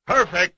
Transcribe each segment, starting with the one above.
Perfect.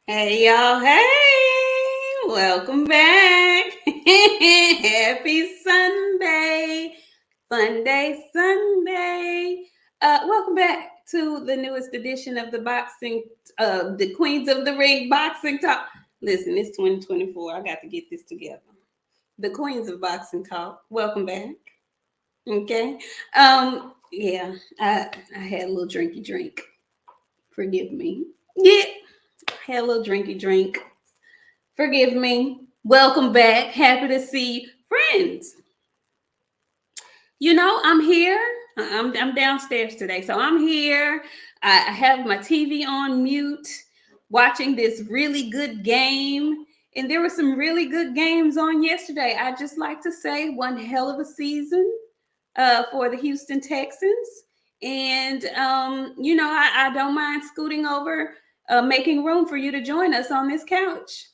Hey y'all, hey, welcome back. Happy Sunday, fun day Sunday. Welcome back to the newest edition of the Queens of the Ring Boxing Talk. Listen, it's 2024. I got to get this together. The Queens of Boxing Talk. Welcome back. Okay. Yeah, I had a little drinky drink. Forgive me. Yeah. Had a little drinky drink. Forgive me. Welcome back. Happy to see friends. You know, I'm here. I'm downstairs today. So I'm here. I have my TV on mute, watching this really good game. And there were some really good games on yesterday. I just like to say one hell of a season for the Houston Texans. And, I don't mind scooting over, making room for you to join us on this couch.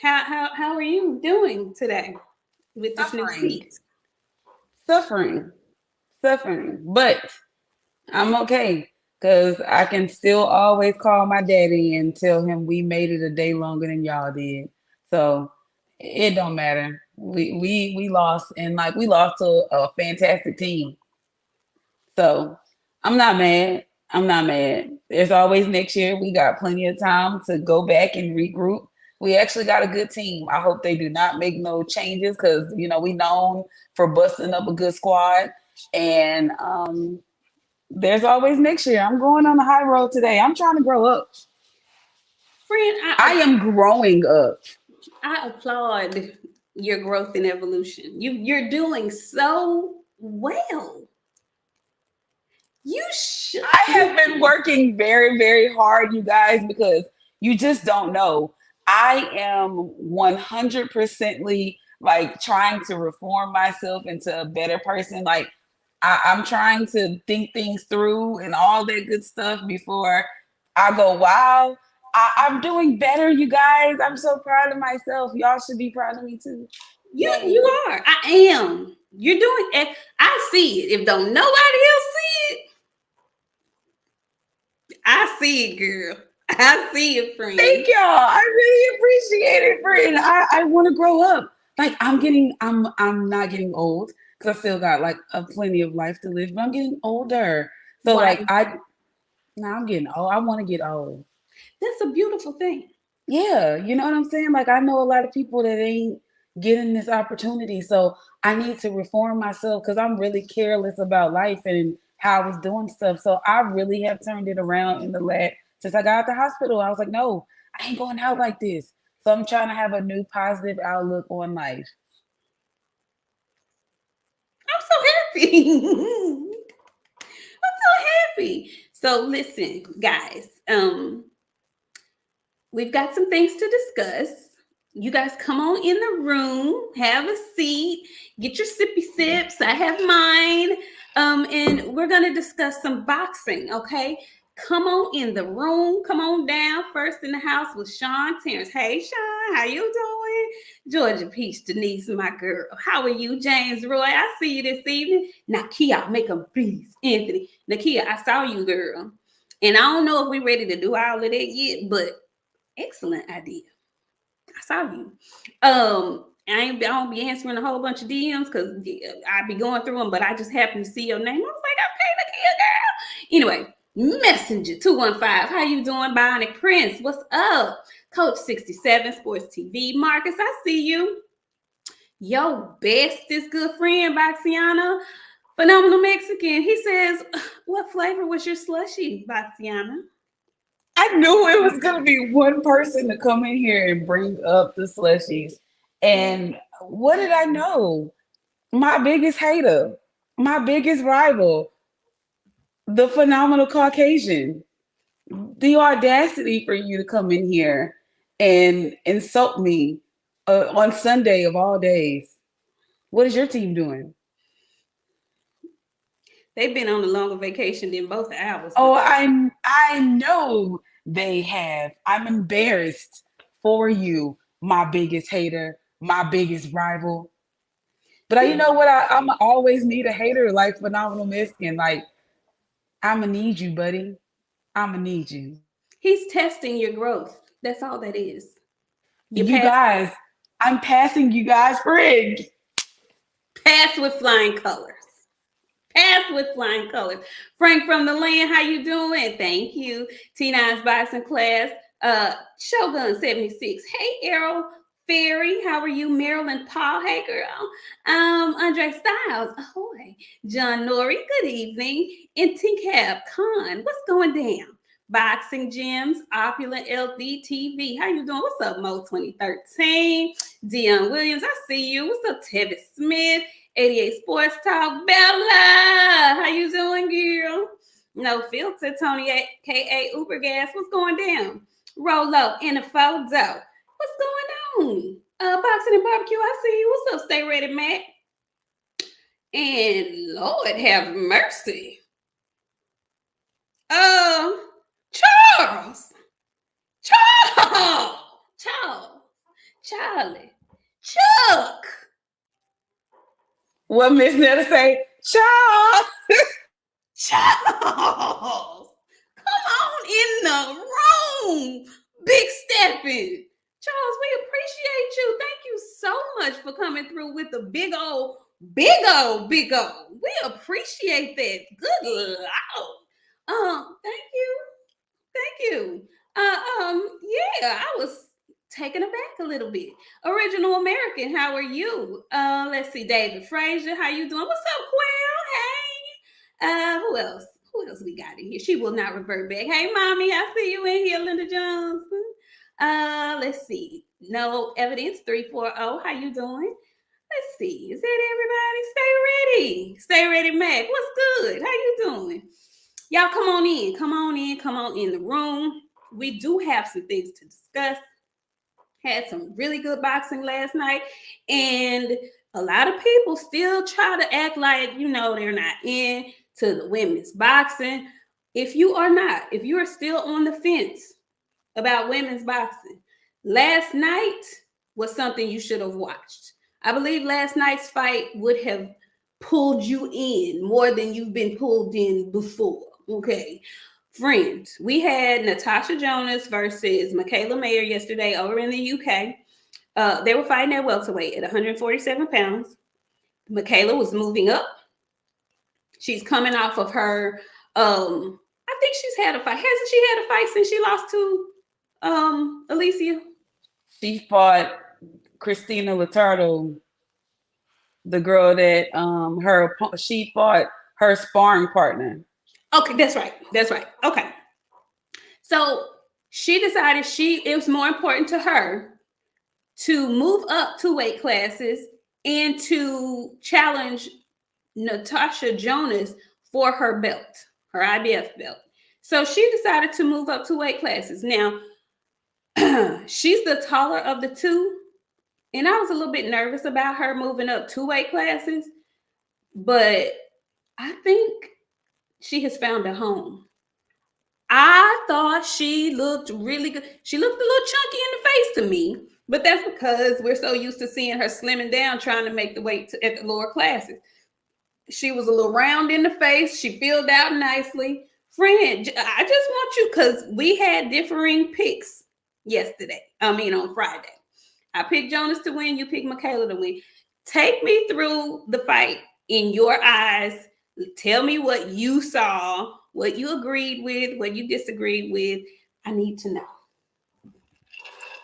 How are you doing today with this new seat? Suffering, but I'm okay because I can still always call my daddy and tell him we made it a day longer than y'all did. So it don't matter. We lost, and like we lost to a fantastic team. So I'm not mad. I'm not mad. There's always next year. We got plenty of time to go back and regroup. We actually got a good team. I hope they do not make no changes because we known for busting up a good squad. And there's always next year. I'm going on the high road today. I'm trying to grow up. Friend, I am growing up. I applaud your growth and evolution. You're doing so well. I have been working very, very hard, you guys, because you just don't know. I am 100%ly like trying to reform myself into a better person. Like I'm trying to think things through and all that good stuff before I go, wow, I'm doing better, you guys. I'm so proud of myself. Y'all should be proud of me too. You are. I am. You're doing it. I see it. If don't nobody else see it, I see it, girl. I see it, friend. Thank y'all. I really appreciate it, friend. I want to grow up. Like I'm not getting old because I still got like a plenty of life to live, but I'm getting older. So Why? I'm getting old. I want to get old. That's a beautiful thing. Yeah, you know what I'm saying? Like I know a lot of people that ain't getting this opportunity. So I need to reform myself because I'm really careless about life and how I was doing stuff. So I really have turned it around in the last since I got out the hospital. I was like, no, I ain't going out like this. So I'm trying to have a new positive outlook on life. I'm so happy. I'm so happy. So listen, guys, we've got some things to discuss. You guys come on in the room, have a seat, get your sippy sips. I have mine. And we're going to discuss some boxing, okay? Come on in the room. Come on down. First in the house with Sean Terrence. Hey, Sean, how you doing? Georgia Peach, Denise, my girl. How are you, James Roy? I see you this evening. Nakia, make them please. Anthony. Nakia, I saw you, girl. And I don't know if we're ready to do all of that yet, but excellent idea. I saw you. I don't be answering a whole bunch of DMs because I be going through them, but I just happened to see your name. I was like, okay, look here, girl. Anyway, Messenger 215. How you doing, Bionic Prince? What's up? Coach 67 Sports TV. Marcus, I see you. Yo, bestest good friend, BOXIANA, phenomenal Mexican. He says, what flavor was your slushie, BOXIANA? I knew it was gonna be one person to come in here and bring up the slushies. And what did I know? My biggest hater, my biggest rival, the phenomenal Caucasian. The audacity for you to come in here and insult me on Sunday of all days. What is your team doing? They've been on a longer vacation than both hours. Oh, I know they have. I'm embarrassed for you, my biggest hater, my biggest rival. But you know what? I'm always need a hater like Phenomenal Miskin. Like, I'm gonna need you, buddy. I'm gonna need you. He's testing your growth. That's all that is. You guys, I'm passing you guys Frig. Pass with flying colors. Pass with flying colors. Frank from the land, how you doing? Thank you. T9's boxing class. Shogun 76. Hey, Errol Ferry, how are you? Marilyn Paul, hey girl. Andre Styles, ahoy. John Nori, good evening. And Tincab Khan, what's going down? Boxing Gyms, Opulent LD TV. How you doing? What's up, Mo 2013? Dion Williams, I see you. What's up, Tevis Smith? 88 Sports Talk. Bella, how you doing, girl? No filter, Tony A.K.A. Uber Gas. What's going down? Rolo in the photo. What's going on? Boxing and Barbecue, I see you. What's up, Stay Ready, Matt? And Lord have mercy. Charles. Charlie. Chuck. What Miss Netta say? Charles. Charles. Come on in the room. Big stepping. Charles, we appreciate you. Thank you so much for coming through with the big old. We appreciate that. Good Lord. Thank you. Yeah, I was taken aback a little bit. Original American, how are you? Let's see, David Frazier, how you doing? What's up, Quail? Hey. Who else? Who else we got in here? She will not revert back. Hey, mommy, I see you in here, Linda Johnson. Let's see. No evidence 340. How you doing? Let's see. Is that everybody? Stay ready, Mac. What's good? How you doing? Y'all come on in the room. We do have some things to discuss. Had some really good boxing last night, and a lot of people still try to act like, they're not into the women's boxing. If you are still on the fence about women's boxing, last night was something you should have watched. I believe last night's fight would have pulled you in more than you've been pulled in before. Okay. Friends, we had Natasha Jonas versus Michaela Mayer yesterday over in the UK. They were fighting at welterweight at 147 pounds. Michaela was moving up. She's coming off of her, I think she's had a fight. Hasn't she had a fight since she lost to Alicia? She fought Christina Latardo, the girl that she fought her sparring partner. Okay, that's right. Okay. So she decided it was more important to her to move up 2 weight classes and to challenge Natasha Jonas for her belt, her IBF belt. So she decided to move up 2 weight classes. Now, she's the taller of the two, and I was a little bit nervous about her moving up 2 weight classes, but I think she has found a home. I thought she looked really good. She looked a little chunky in the face to me, but that's because we're so used to seeing her slimming down, trying to make the weight at the lower classes. She was a little round in the face. She filled out nicely. Friend, I just want you, because we had differing picks on Friday. I picked Jonas to win. You picked Michaela to win. Take me through the fight in your eyes. Tell me what you saw, what you agreed with, what you disagreed with. I need to know.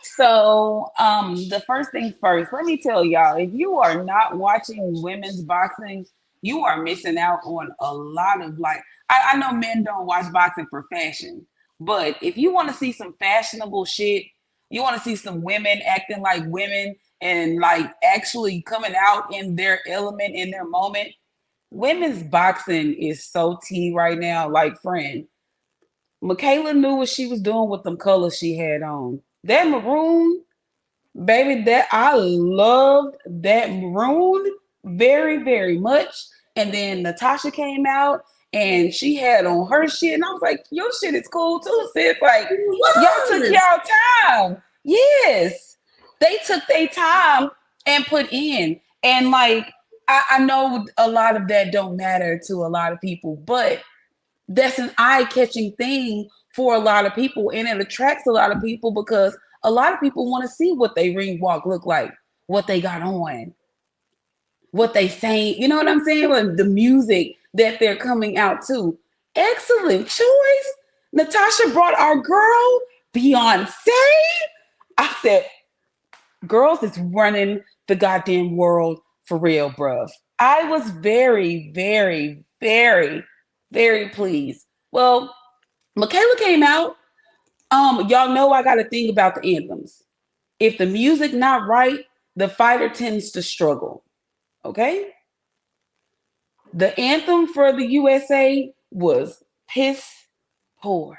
So, the first things first, let me tell y'all, if you are not watching women's boxing, you are missing out on a lot of like, I know men don't watch boxing for fashion, but if you want to see some fashionable shit, you want to see some women acting like women and like actually coming out in their element, in their moment, women's boxing is so tea right now. Like, friend, Michaela knew what she was doing with them colors she had on. That maroon, baby, that I loved that maroon very, very much. And then Natasha came out and she had on her shit, and I was like, your shit is cool too, sis. Like, y'all took y'all time. Yes, they took their time and put in. And like, I know a lot of that don't matter to a lot of people, but that's an eye-catching thing for a lot of people, and it attracts a lot of people because a lot of people want to see what they ring walk look like, what they got on, what they saying. You know what I'm saying? Like the music that they're coming out to. Excellent choice. Natasha brought our girl Beyonce. I said, girls is running the goddamn world for real, bruv. I was very, very, very, very pleased. Well, Michaela came out. Y'all know I got a thing about the anthems. If the music not right, the fighter tends to struggle. Okay? The anthem for the USA was piss poor.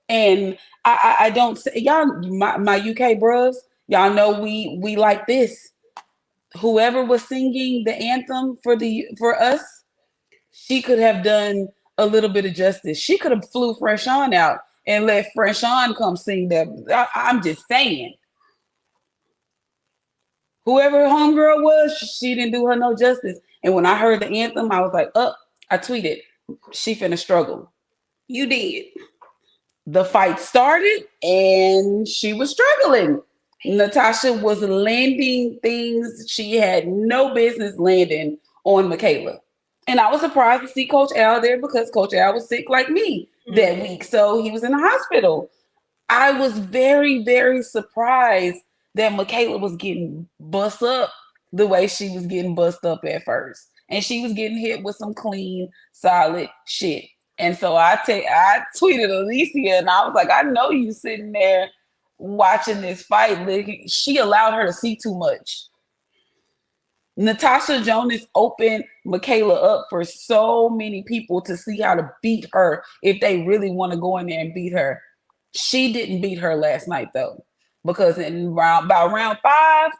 And I don't say y'all my UK bros, y'all know we like this. Whoever was singing the anthem for us, she could have done a little bit of justice. She could have flew Fresh On out and let Fresh On come sing that. I'm just saying. Whoever homegirl was, she didn't do her no justice. And when I heard the anthem, I was like, I tweeted, she finna struggle. You did. The fight started and she was struggling. Natasha was landing things she had no business landing on Michaela. And I was surprised to see Coach Al there because Coach Al was sick like me that week. So he was in the hospital. I was very, very surprised that Michaela was getting bust up the way she was getting bust up at first. And she was getting hit with some clean, solid shit. And so I tweeted Alicia and I was like, I know you sitting there watching this fight. She allowed her to see too much. Natasha Jonas opened Michaela up for so many people to see how to beat her if they really want to go in there and beat her. She didn't beat her last night though, because about round 5,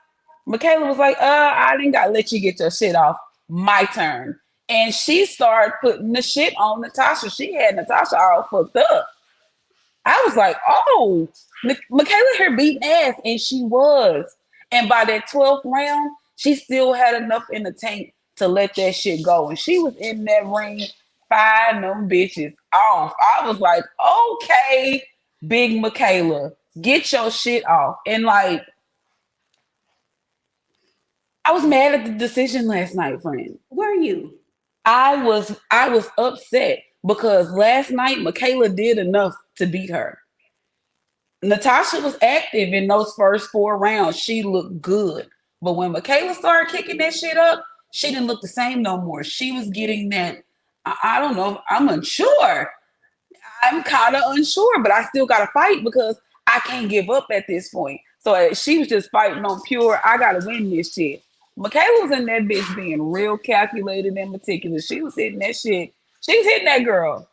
Michaela was like, I didn't got to let you get your shit off. My turn. And she started putting the shit on Natasha. She had Natasha all fucked up. I was like, oh, Michaela here beating ass, and she was. And by that 12th round, she still had enough in the tank to let that shit go. And she was in that ring firing them bitches off. I was like, okay, big Michaela, get your shit off. And like, I was mad at the decision last night, friend. Were you? I was upset because last night Michaela did enough to beat her. Natasha was active in those first 4 rounds. She looked good. But when Michaela started kicking that shit up, she didn't look the same no more. She was getting that, I don't know, I'm unsure. I'm kind of unsure, but I still got to fight because I can't give up at this point. So she was just fighting on pure, I got to win this shit. Michaela was in that bitch being real calculated and meticulous. She was hitting that shit. She was hitting that girl.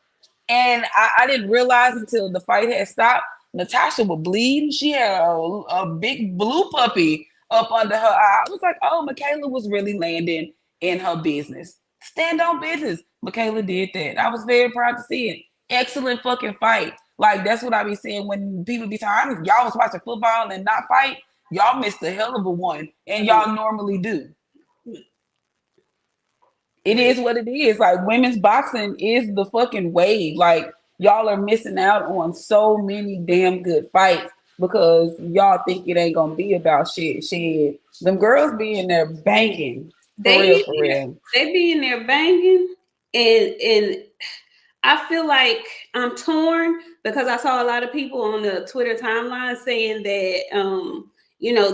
And I didn't realize until the fight had stopped, Natasha would bleed. She had a big blue puppy up under her eye. I was like, oh, Michaela was really landing in her business. Stand on business. Michaela did that. I was very proud to see it. Excellent fucking fight. Like, that's what I be saying when people be talking, y'all was watching football and not fight. Y'all missed a hell of a one, and y'all normally do. It is what it is. Like, women's boxing is the fucking wave. Like, y'all are missing out on so many damn good fights because y'all think it ain't gonna be about shit. Shit, them girls be in there banging for They real, be for in there, real. they be in there banging, and I feel like I'm torn because I saw a lot of people on the Twitter timeline saying that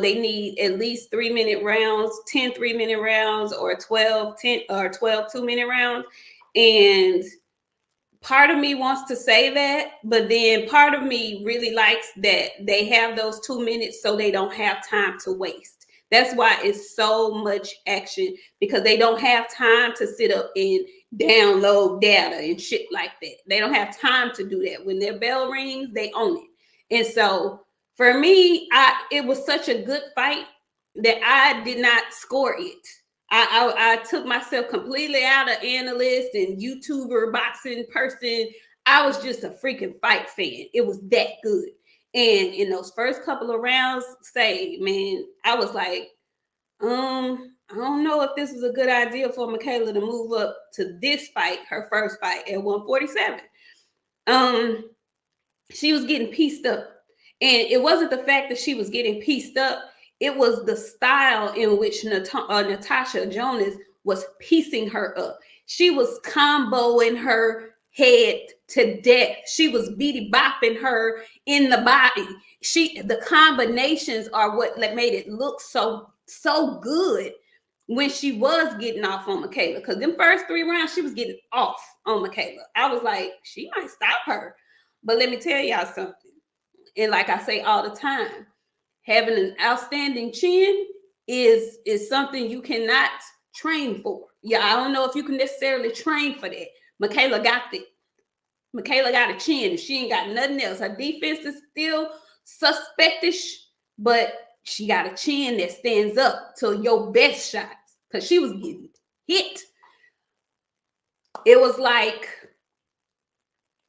they need at least 3-minute rounds, 10 3-minute rounds, or 12 2-minute rounds. And part of me wants to say that, but then part of me really likes that they have those 2 minutes so they don't have time to waste. That's why it's so much action, because they don't have time to sit up and download data and shit like that. They don't have time to do that. When their bell rings, they own it. And so for me, it was such a good fight that I did not score it. I took myself completely out of analyst and YouTuber boxing person. I was just a freaking fight fan. It was that good. And in those first couple of rounds, man, I was like, I don't know if this was a good idea for Michaela to move up to this fight, her first fight at 147. She was getting pieced up. And it wasn't the fact that she was getting pieced up, it was the style in which Natasha Jonas was piecing her up. She was comboing her head to death. She was beady bopping her in the body. The combinations are what made it look so good when she was getting off on Michaela. Because them first 3 rounds, she was getting off on Michaela. I was like, she might stop her. But let me tell y'all something. And like I say all the time, having an outstanding chin is something you cannot train for. Yeah, I don't know if you can necessarily train for that. Michaela got it. Michaela got a chin, and she ain't got nothing else. Her defense is still suspectish, but she got a chin that stands up to your best shots, because she was getting hit. It was like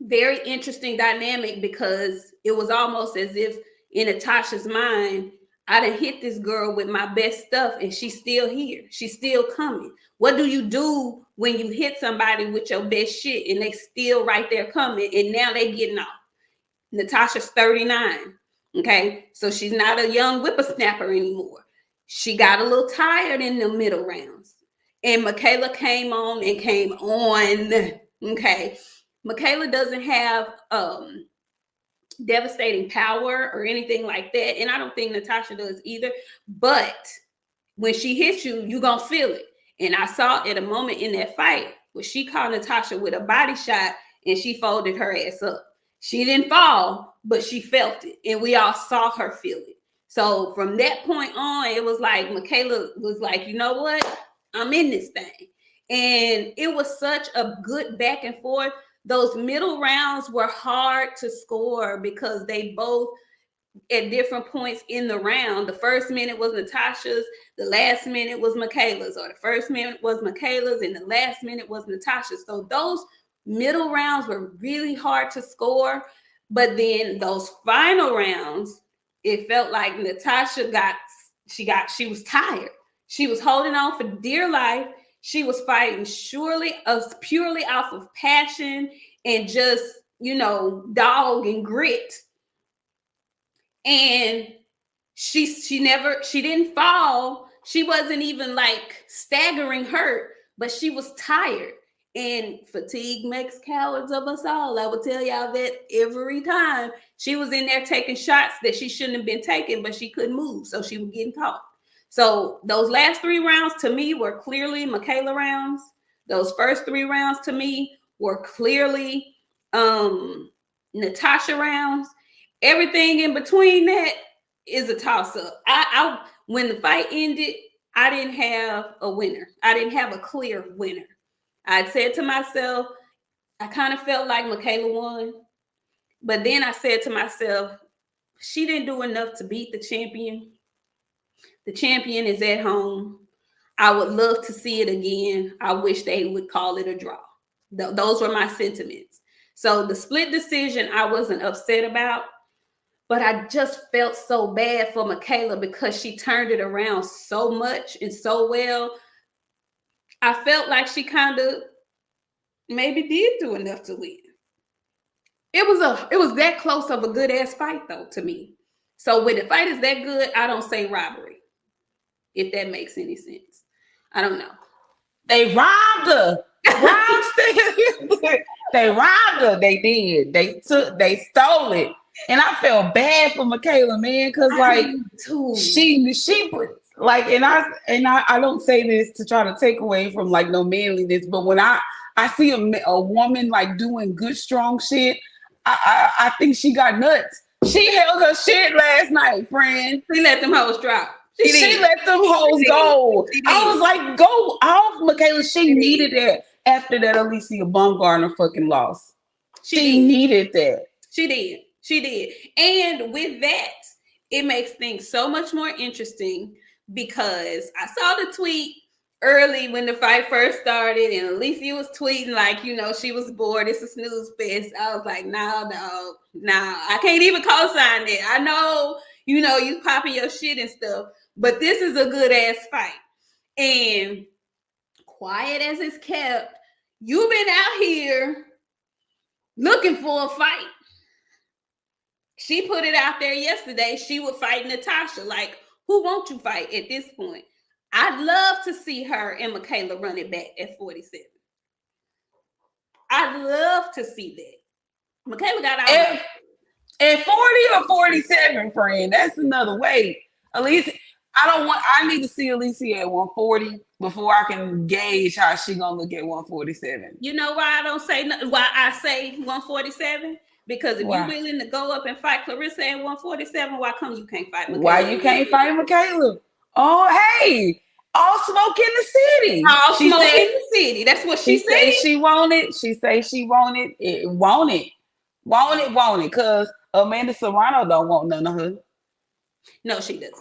very interesting dynamic, because it was almost as if in Natasha's mind, I done hit this girl with my best stuff and she's still here. She's still coming. What do you do when you hit somebody with your best shit and they still right there coming, and now they getting off? Natasha's 39. Okay. So she's not a young whippersnapper anymore. She got a little tired in the middle rounds. And Michaela came on and came on. Okay. Michaela doesn't have devastating power or anything like that. And I don't think Natasha does either. But when she hits you, you're going to feel it. And I saw at a moment in that fight where she caught Natasha with a body shot and she folded her ass up. She didn't fall, but she felt it. And we all saw her feel it. So from that point on, it was like Michaela was like, you know what? I'm in this thing. And it was such a good back and forth. Those middle rounds were hard to score because they both at different points in the round. The first minute was Natasha's, the last minute was Michaela's, or the first minute was Michaela's and the last minute was Natasha's. So those middle rounds were really hard to score. But then those final rounds, it felt like Natasha she was tired. She was holding on for dear life. She was fighting purely off of passion and just, dog and grit. And she didn't fall. She wasn't even like staggering hurt, but she was tired. And fatigue makes cowards of us all. I will tell y'all that every time. She was in there taking shots that she shouldn't have been taking, but she couldn't move, so she was getting caught. So those last 3 rounds to me were clearly Michaela rounds. Those first 3 rounds to me were clearly Natasha rounds. Everything in between that is a toss-up. I when the fight ended, I didn't have a winner. I didn't have a clear winner. I said to myself, I kind of felt like Michaela won. But then I said to myself, she didn't do enough to beat the champion. The champion is at home. I would love to see it again. I wish they would call it a draw. Those were my sentiments. So the split decision, I wasn't upset about. But I just felt so bad for Michaela because she turned it around so much and so well. I felt like she kind of maybe did do enough to win. It was that close of a good ass fight though to me. So when the fight is that good, I don't say robbery. If that makes any sense, I don't know. They robbed her. They robbed her. They did. They stole it. And I felt bad for Michaela, man, because I like do too. she like I don't say this to try to take away from like no manliness, but when I see a woman like doing good strong shit, I think she got nuts. She held her shit last night, friend. She let them hoes drop. She let them hoes go. I was like, go off, Michaela. She needed that after that Alicia Baumgartner fucking loss. She needed that. She did. She did. And with that, it makes things so much more interesting because I saw the tweet early when the fight first started, and Alicia was tweeting like, you know, she was bored. It's a snooze fest. I was like, no, dog, no, I can't even co-sign it. I know, you know, you popping your shit and stuff, but this is a good ass fight. And quiet as it's kept, you've been out here looking for a fight. She put it out there yesterday. She would fight Natasha. Like, who won't you fight at this point? I'd love to see her and Michaela run it back at 47. I'd love to see that. Michaela got out. At 40 or 47, friend, that's another way. At least I need to see Alicia at 140 before I can gauge how she gonna look at 147. You know why I don't say why I say 147? Because if you're willing to go up and fight Clarissa at 147, why come you can't fight Michaela? Why you can't fight Michaela? Oh, hey, all smoke in the city. All smoke in the city. That's what she said. She want it. She say she want it. Want it. Because Amanda Serrano don't want none of her. No, she doesn't.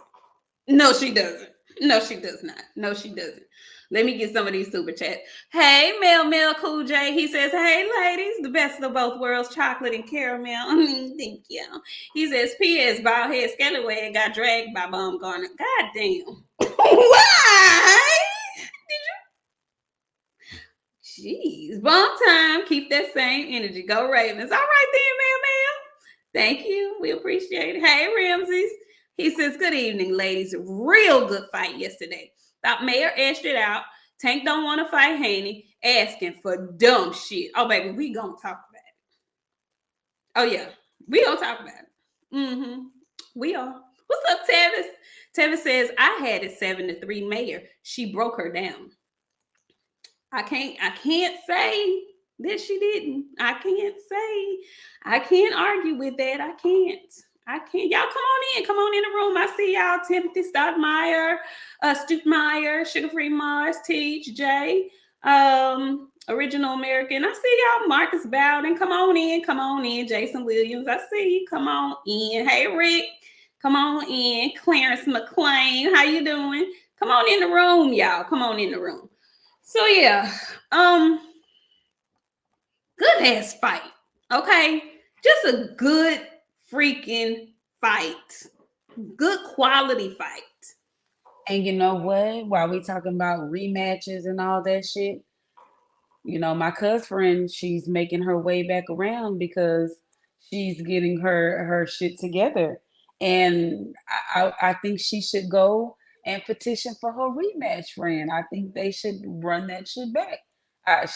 No, she doesn't. No, she does not. No, she doesn't. Let me get some of these super chats. Hey, Mel Cool J. He says, hey, ladies, the best of both worlds, chocolate and caramel. Thank you. He says, P.S. Baldhead Scallywag got dragged by Baumgartner. God damn. Why? Did you? Jeez. Bomb time. Keep that same energy. Go Ravens. All right then, Mel. Thank you. We appreciate it. Hey, Ramses. He says, good evening, ladies. Real good fight yesterday. Thought Mayor edged it out. Tank don't want to fight Haney, asking for dumb shit. Oh, baby, we gonna talk about it. Oh, yeah. We gonna talk about it. Mm-hmm. We are. What's up, Tavis? Tavis says, I had it 7-3 Mayor. She broke her down. I can't say that she didn't. I can't argue with that. I can't. Y'all come on in the room. I see y'all. Timothy Stoudemire, Stoudemire, Sugar Free Mars, Teach, Jay, Original American. I see y'all. Marcus Bowden. Come on in. Jason Williams. I see you. Come on in. Hey, Rick. Come on in. Clarence McClain. How you doing? Come on in the room, y'all. Come on in the room. So yeah, good ass fight. Okay, just a good freaking fight. Good quality fight. And you know what? While we talking about rematches and all that shit, you know, my cousin, she's making her way back around because she's getting her shit together. And I think she should go and petition for her rematch, friend. I think they should run that shit back.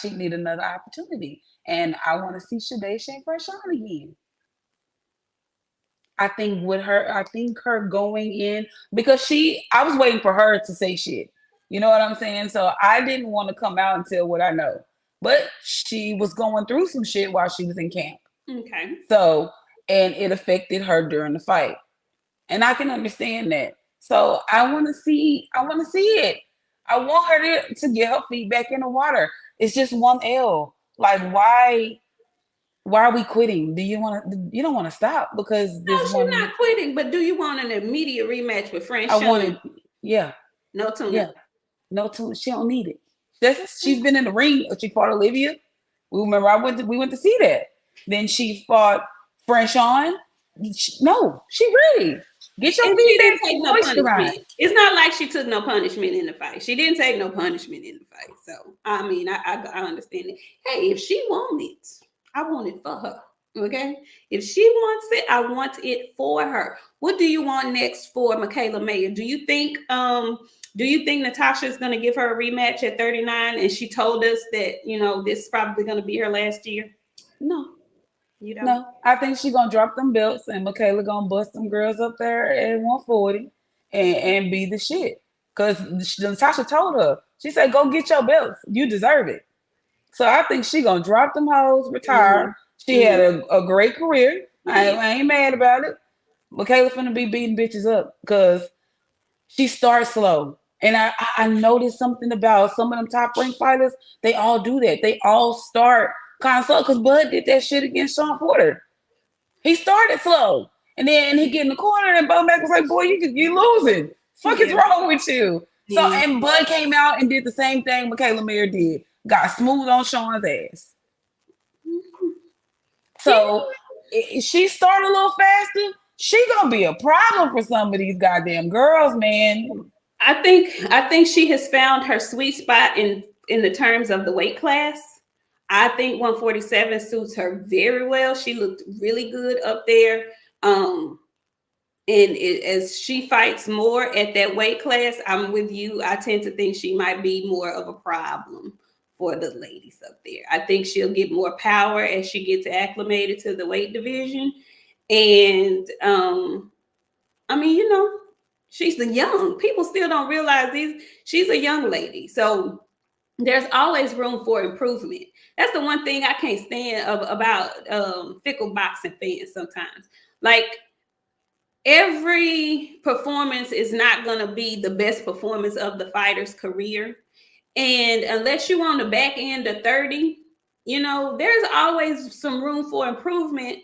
She need another opportunity. And I want to see Shade Shane Fresh on again. I think her going in because I was waiting for her to say shit. You know what I'm saying? So I didn't want to come out and tell what I know. But she was going through some shit while she was in camp. Okay. So, and it affected her during the fight. And I can understand that. So I want to see it. I want her to get her feet back in the water. It's just one L. Like, why are we quitting? You don't want to stop because she's not quitting, but do you want an immediate rematch with French? I wanted, yeah. No tune. Yeah. No tune. She don't need it. She's been in the ring. She fought Olivia. We went to see that. Then she fought French on. No, she ready. Get your feet back. Take no punishment. It's not like she took no punishment in the fight. She didn't take no punishment in the fight. So I mean, I understand it. Hey, if she wants it, I want it for her. Okay. If she wants it, I want it for her. What do you want next for Michaela Mayer? Do you think Natasha is going to give her a rematch at 39? And she told us that, this is probably going to be her last year. No, You don't? no. I think she gonna drop them belts and Michaela gonna bust them girls up there at 140 and be the shit. Cause Natasha told her, she said, "Go get your belts. You deserve it." So I think she gonna drop them hoes, retire. She had Mm-hmm. a great career. Yeah. I ain't mad about it. Michaela finna be beating bitches up because she starts slow. And I noticed something about some of them top ranked fighters. They all do that. They all start kind of slow because Bud did that shit against Sean Porter. He started slow. And then he get in the corner and Bo Mac was like, boy, you losing. Fuck is Yeah. wrong with you? So, Yeah. and Bud came out and did the same thing Michaela Mayer did. Got smooth on Sean's ass. So she started a little faster. She gonna be a problem for some of these goddamn girls, man. I think she has found her sweet spot in the terms of the weight class. I think 147 suits her very well. She looked really good up there. Um, as she fights more at that weight class, I'm with you. I tend to think she might be more of a problem for the ladies up there. I think she'll get more power as she gets acclimated to the weight division. And I mean, she's the young. People still don't realize these. She's a young lady, so there's always room for improvement. That's the one thing I can't stand about fickle boxing fans. Sometimes, like every performance is not going to be the best performance of the fighter's career, and unless you're on the back end of 30, there's always some room for improvement.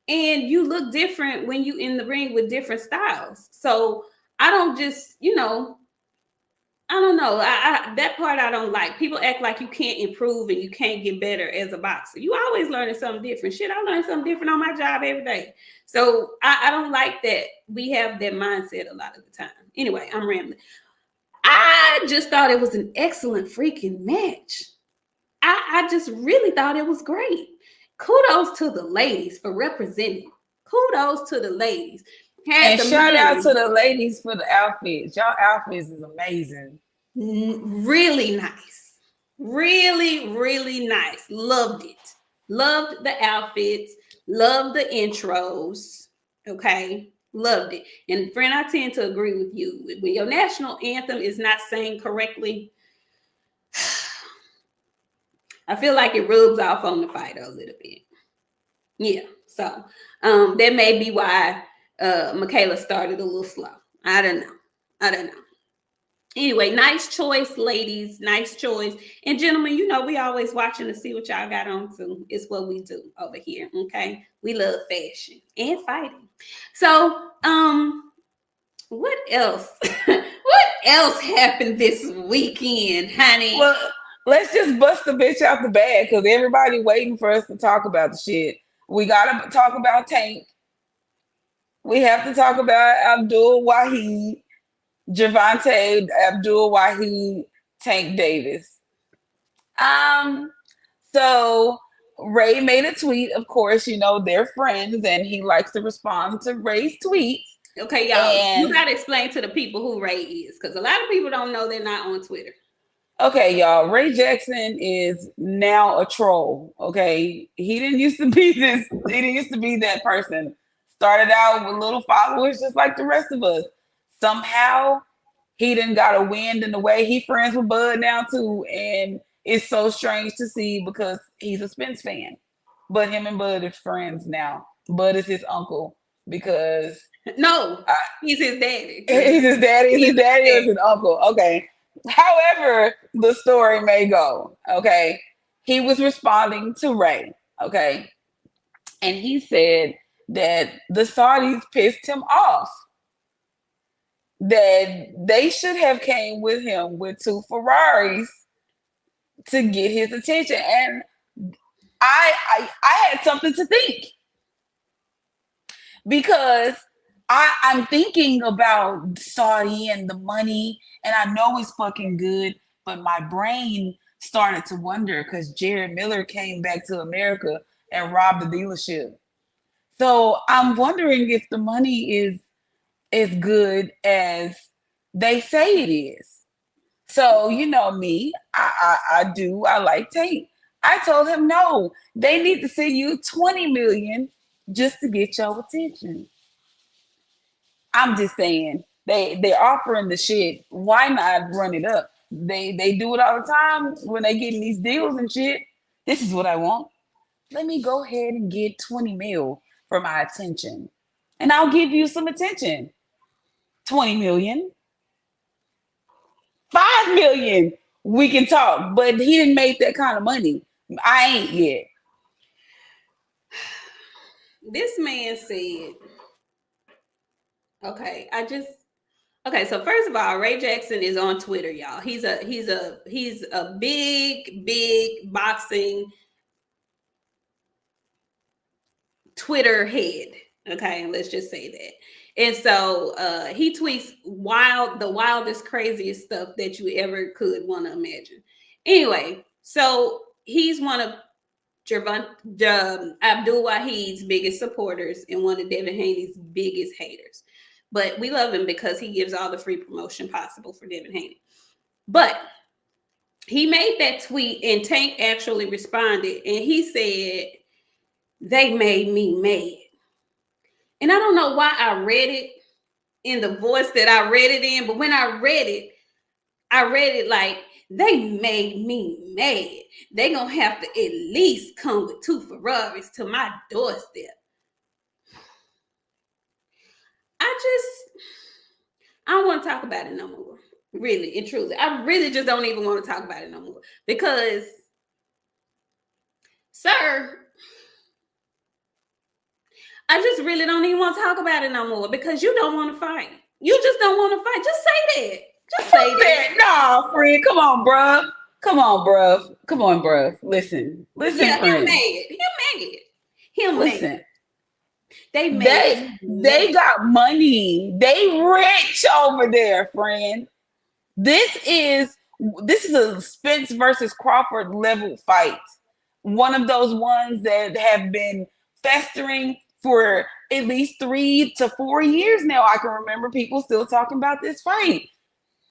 And you look different when you in the ring with different styles. So I don't just, I don't know. That part I don't like. People act like you can't improve and you can't get better as a boxer. You always learning something different. Shit, I learn something different on my job every day. So I don't like that we have that mindset a lot of the time. Anyway, I'm rambling. I just thought it was an excellent freaking match. I just really thought it was great. Kudos to the ladies for representing. Kudos to the ladies. Had And the shout out to men the ladies for the outfits. Y'all outfits is amazing. really nice. Really, really nice. Loved it. Loved the outfits. Loved the intros. Okay. Loved it. And friend, I tend to agree with you. When your national anthem is not sang correctly, I feel like it rubs off on the fighter a little bit. Yeah. So that may be why Michaela started a little slow. I don't know. I don't know. Anyway, nice choice, ladies. Nice choice. And gentlemen, we always watching to see what y'all got on too. It's what we do over here. Okay. We love fashion and fighting. So what else? What else happened this weekend, honey? Well, let's just bust the bitch out the bag because everybody waiting for us to talk about the shit. We gotta talk about Tank. We have to talk about Abdul Wahid, Javante Abdul Wahid, Tank Davis. Um, so Ray made a tweet. Of course, they're friends, and he likes to respond to Ray's tweets. Okay, y'all, you And gotta explain to the people who Ray is, because a lot of people don't know they're not on Twitter. okay, y'all, Ray Jackson is now a troll. Okay, he didn't used to be this. He didn't used to be that person. Started out with little followers, just like the rest of us. Somehow, he didn't got a wind in the way. He friends with Bud now too, and it's so strange to see because he's a Spence fan. But him and Bud are friends now. Bud is his uncle because No, he's his daddy. he's his daddy. Is He's his his daddy or is daddy. his uncle? Okay. However, the story may go. Okay. He was responding to Ray. Okay. And he said that the Saudis pissed him off. That they should have came with him with two Ferraris to get his attention. And I had something to think because I'm thinking about Saudi and the money, and I know it's fucking good, but my brain started to wonder because Jared Miller came back to America and robbed the dealership. So I'm wondering if the money is as good as they say it is. So you know me, I like Tate. I told him no, they need to send you 20 million just to get your attention. I'm just saying they're offering the shit. Why not run it up? They do it all the time when they getting these deals and shit. This is what I want. Let me go ahead and get 20 mil for my attention. And I'll give you some attention. 20 million, 5 million. We can talk, but he didn't make that kind of money. I ain't yet. This man said, okay, okay, so first of all, Ray Jackson is on Twitter, y'all. He's a big boxing Twitter head. Okay, let's just say that. And so he tweets the wildest, craziest stuff that you ever could want to imagine. Anyway, so he's one of Abdul Wahid's biggest supporters and one of Devin Haney's biggest haters. But we love him because he gives all the free promotion possible for Devin Haney. But he made that tweet and Tank actually responded and he said, they made me mad. And I don't know why I read it in the voice that I read it in, but when I read it like they made me mad. They gonna have to at least come with 2 Ferraris to my doorstep. I don't want to talk about it no more. Really and truly. I really just don't even want to talk about it no more. Because, sir, I just really don't even want to talk about it no more because you don't want to fight. You just don't want to fight. Just say that. Just say that. Nah, friend. Come on, bruh. Come on, bruh. Listen, Yeah, friend. Him Listen. mad. They got money. They rich over there, friend. This is a Spence versus Crawford level fight. One of those ones that have been festering for at least 3 to 4 years now. I can remember people still talking about this fight.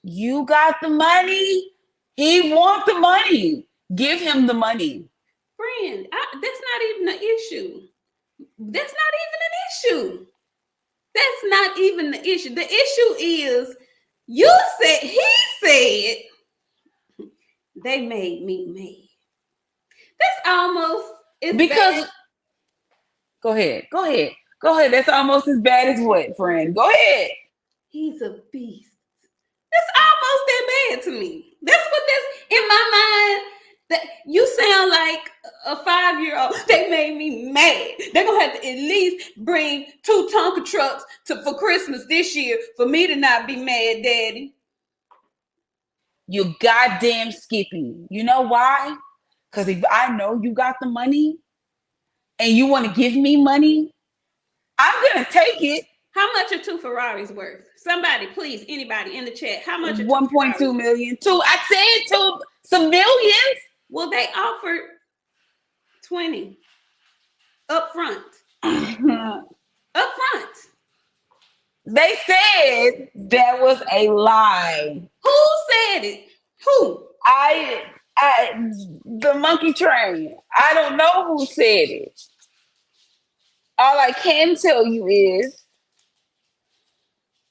You got the money. He want the money. Give him the money. Friend, that's not even an issue. That's not even an issue. That's not even the issue. The issue is he said they made me mad. That's almost because bad. Go ahead. That's almost as bad as what, friend? Go ahead. He's a beast. That's almost that bad to me. That's what that's in my mind. That you sound like a 5-year-old. They made me mad. They're gonna have to at least bring 2 Tonka trucks for Christmas this year for me to not be mad, Daddy. You goddamn Skippy. You know why? Because if I know you got the money and you want to give me money, I'm gonna take it. How much are 2 Ferraris worth? Somebody, please, anybody in the chat. How much? 1.2 million. I said 2 some millions. Well, they offered 20 up front. Up front. They said that was a lie. Who said it? Who? The monkey train. I don't know who said it. All I can tell you is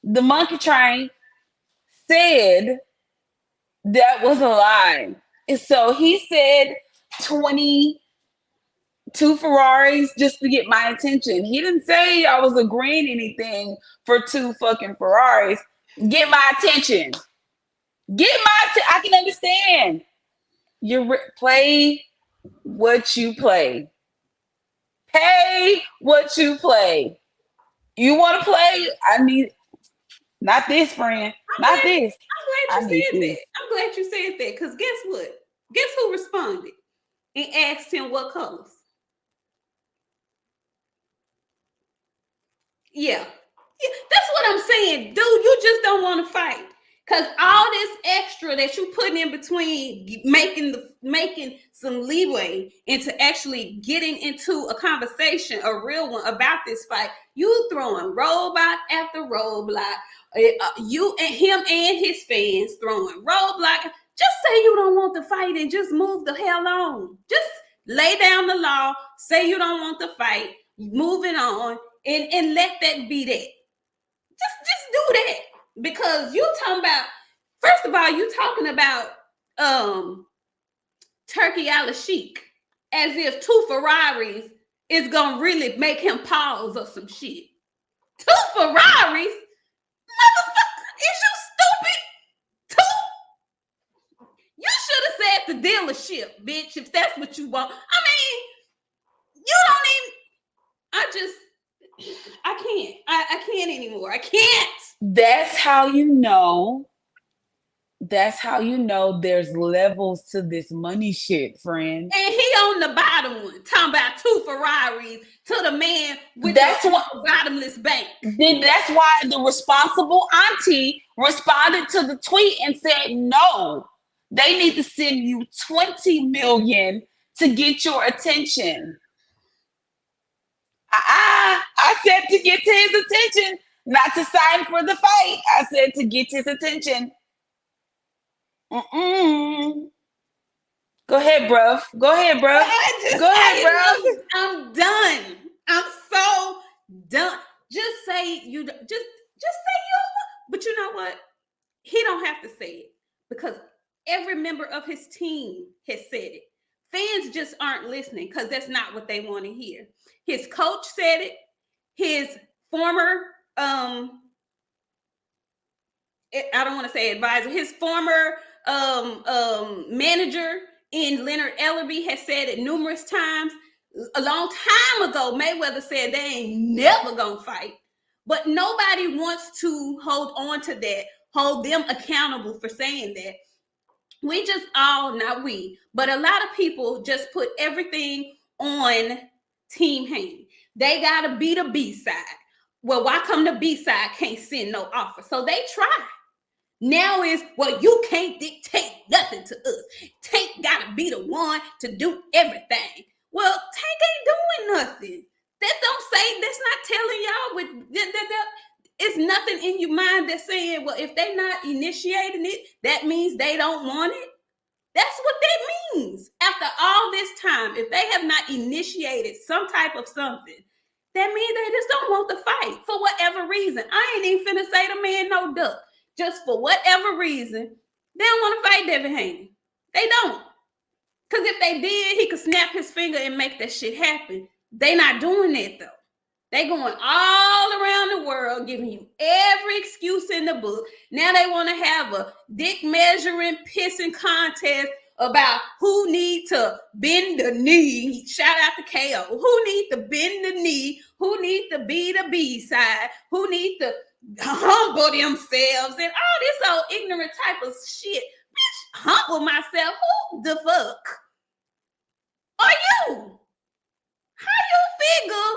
the monkey train said that was a lie. And so he said 22 Ferraris just to get my attention. He didn't say I was agreeing anything for 2 fucking Ferraris. Get my attention. I can understand. Play what you play. Pay what you play. You want to play? I need not this, friend. Not this. I'm glad you said that. I'm glad you said that because guess what? Guess who responded and asked him what colors? Yeah, that's what I'm saying, dude. You just don't want to fight Cause all this extra that you put in between making some leeway into actually getting into a conversation, a real one about this fight, you throwing roadblock after roadblock. You and him and his fans throwing roadblock. Just say you don't want the fight and just move the hell on. Just lay down the law. Say you don't want the fight. Moving on, and let that be that. Just do that. Because you talking about, first of all, you talking about Turkey Al Sheik as if 2 Ferraris is gonna really make him pause or some shit. 2 Ferraris? Motherfucker, is you stupid? 2? You should have said the dealership, bitch, if that's what you want. I mean, you don't even, I can't. I can't anymore. I can't. That's how you know. That's how you know there's levels to this money shit, friend. And he on the bottom one, talking about 2 Ferraris to the man with the bottomless bank. That's why the responsible auntie responded to the tweet and said, no, they need to send you $20 million to get your attention. I said to get to his attention, not to sign for the fight. I said to get his attention. Go ahead, bruv. Go ahead, bruv. I'm done. I'm so done. Just say you. Just say you. But you know what? He don't have to say it because every member of his team has said it. Fans just aren't listening because that's not what they want to hear. His coach said it. His former, I don't want to say advisor, his former manager in Leonard Ellerby has said it numerous times. A long time ago, Mayweather said they ain't never gonna fight. But nobody wants to hold on to that, hold them accountable for saying that. We just all, not we, but a lot of people just put everything on Team Haney. They gotta be the B-side. Well, why come the B-side can't send no offer? So they try. Now is, well, you can't dictate nothing to us. Tank gotta be the one to do everything. Well, Tank ain't doing nothing. That don't say, that's not telling y'all it's nothing in your mind that's saying, well, if they not initiating it, that means they don't want it. That's what that means. After all this time, if they have not initiated some type of something, that means they just don't want to fight for whatever reason. I ain't even finna say the man no duck. Just for whatever reason, they don't want to fight Devin Haney. They don't. Because if they did, he could snap his finger and make that shit happen. They not doing that, though. They going all around the world, giving you every excuse in the book. Now they want to have a dick measuring, pissing contest about who need to bend the knee. Shout out to KO. Who need to bend the knee? Who need to be the B side? Who need to humble themselves and all this old ignorant type of shit. Bitch, humble myself. Who the fuck are you? How you figure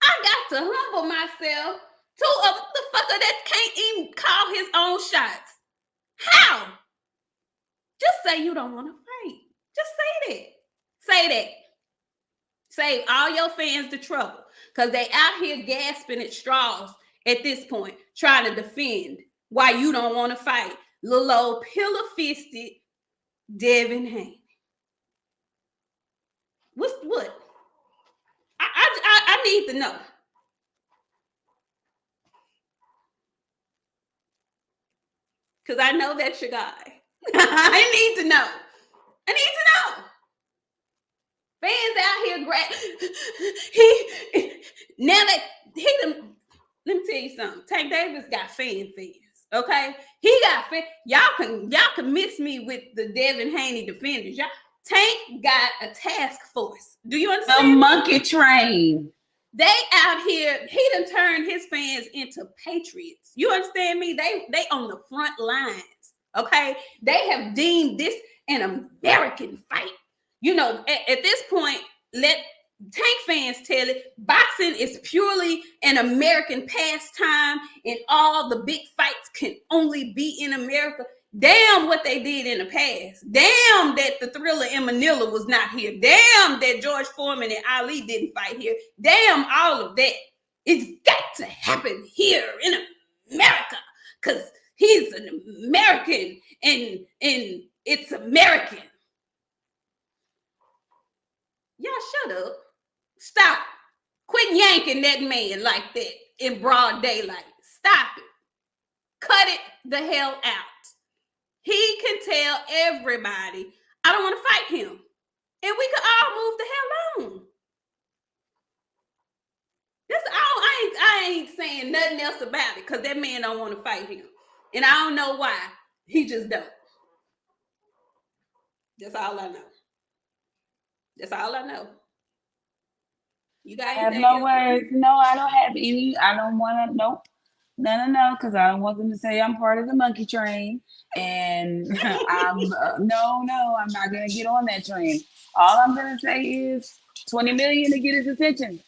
I got to humble myself to a motherfucker that can't even call his own shots? How? Just say you don't want to fight. Just say that. Say that. Save all your fans the trouble because they out here gasping at straws at this point, trying to defend why you don't want to fight little old pillow-fisted Devin Haney. What? I need to know. Because I know that's your guy. I need to know. Fans out here let me tell you something. Tank Davis got fans. Okay? He got fans. Y'all can miss me with the Devin Haney defenders. Tank got a task force. Do you understand? The monkey train. They out here, he done turned his fans into patriots. You understand me? They on the front lines. Okay? They have deemed this an American fight. You know, at this point, let Tank fans tell it, boxing is purely an American pastime, and all the big fights can only be in America. Damn what they did in the past. Damn that the Thriller in Manila was not here. Damn that George Foreman and Ali didn't fight here. Damn all of that. It's got to happen here in America because he's an American and it's American. Y'all shut up. Stop. Quit yanking that man like that in broad daylight. Stop it. Cut it the hell out. He can tell everybody, I don't want to fight him. And we could all move the hell on. That's all. I ain't saying nothing else about it because that man don't want to fight him. And I don't know why. He just don't. That's all I know. That's all I know. You got have no words. No, I don't have any. I don't want to. Nope. No, because I don't want them to say I'm part of the monkey train, and I'm I'm not gonna get on that train. All I'm gonna say is 20 million to get his attention.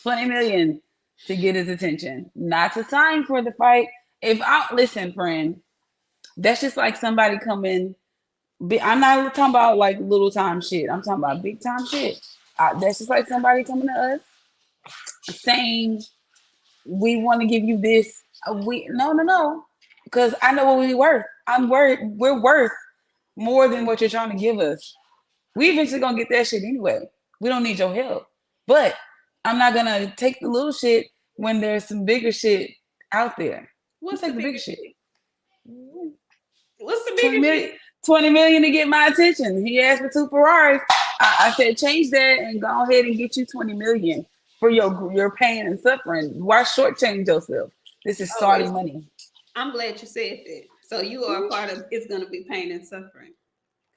20 million to get his attention, not to sign for the fight. If I listen, friend, that's just like somebody coming. I'm not talking about like little time shit. I'm talking about big time shit. That's just like somebody coming to us saying, we want to give you this. No. Because I know what we're worth. We're worth more than what you're trying to give us. We eventually gonna get that shit anyway. We don't need your help. But I'm not gonna take the little shit when there's some bigger shit out there. What's the bigger shit? What's the bigger shit? 20 million to get my attention. He asked for 2 Ferraris. I said, change that and go ahead and get you 20 million for your pain and suffering. Why shortchange yourself? This is Saudi money. I'm glad you said that. So you are a part of it's going to be pain and suffering.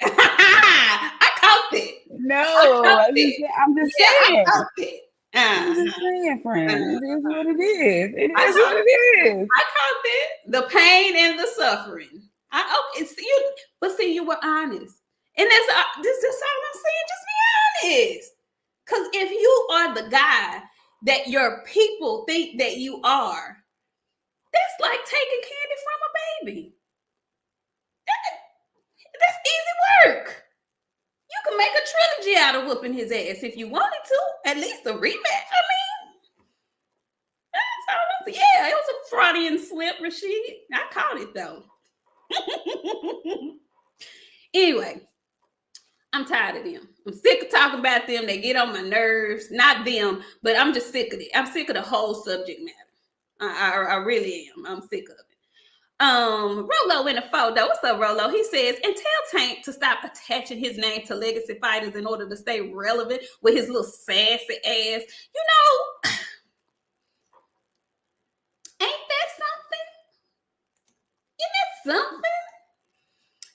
I caught that. No, I'm just saying. I caught that. I'm just saying, friend. It is what it is. It is what it is. I caught that. The pain and the suffering. But see, you were honest. And that's all I'm saying. Just be honest. Because if you are the guy that your people think that you are, that's like taking candy from a baby. That's easy work. You can make a trilogy out of whooping his ass if you wanted to. At least a rematch. I mean, that's all. Yeah, it was a Freudian slip, Rashid. I caught it though. Anyway, I'm tired of them. I'm sick of talking about them. They get on my nerves. Not them, but I'm just sick of it. I'm sick of the whole subject matter. I really am. I'm sick of it. Rolo in a photo. What's up, Rolo? He says, and tell Tank to stop attaching his name to legacy fighters in order to stay relevant with his little sassy ass. You know, ain't that something? Isn't that something?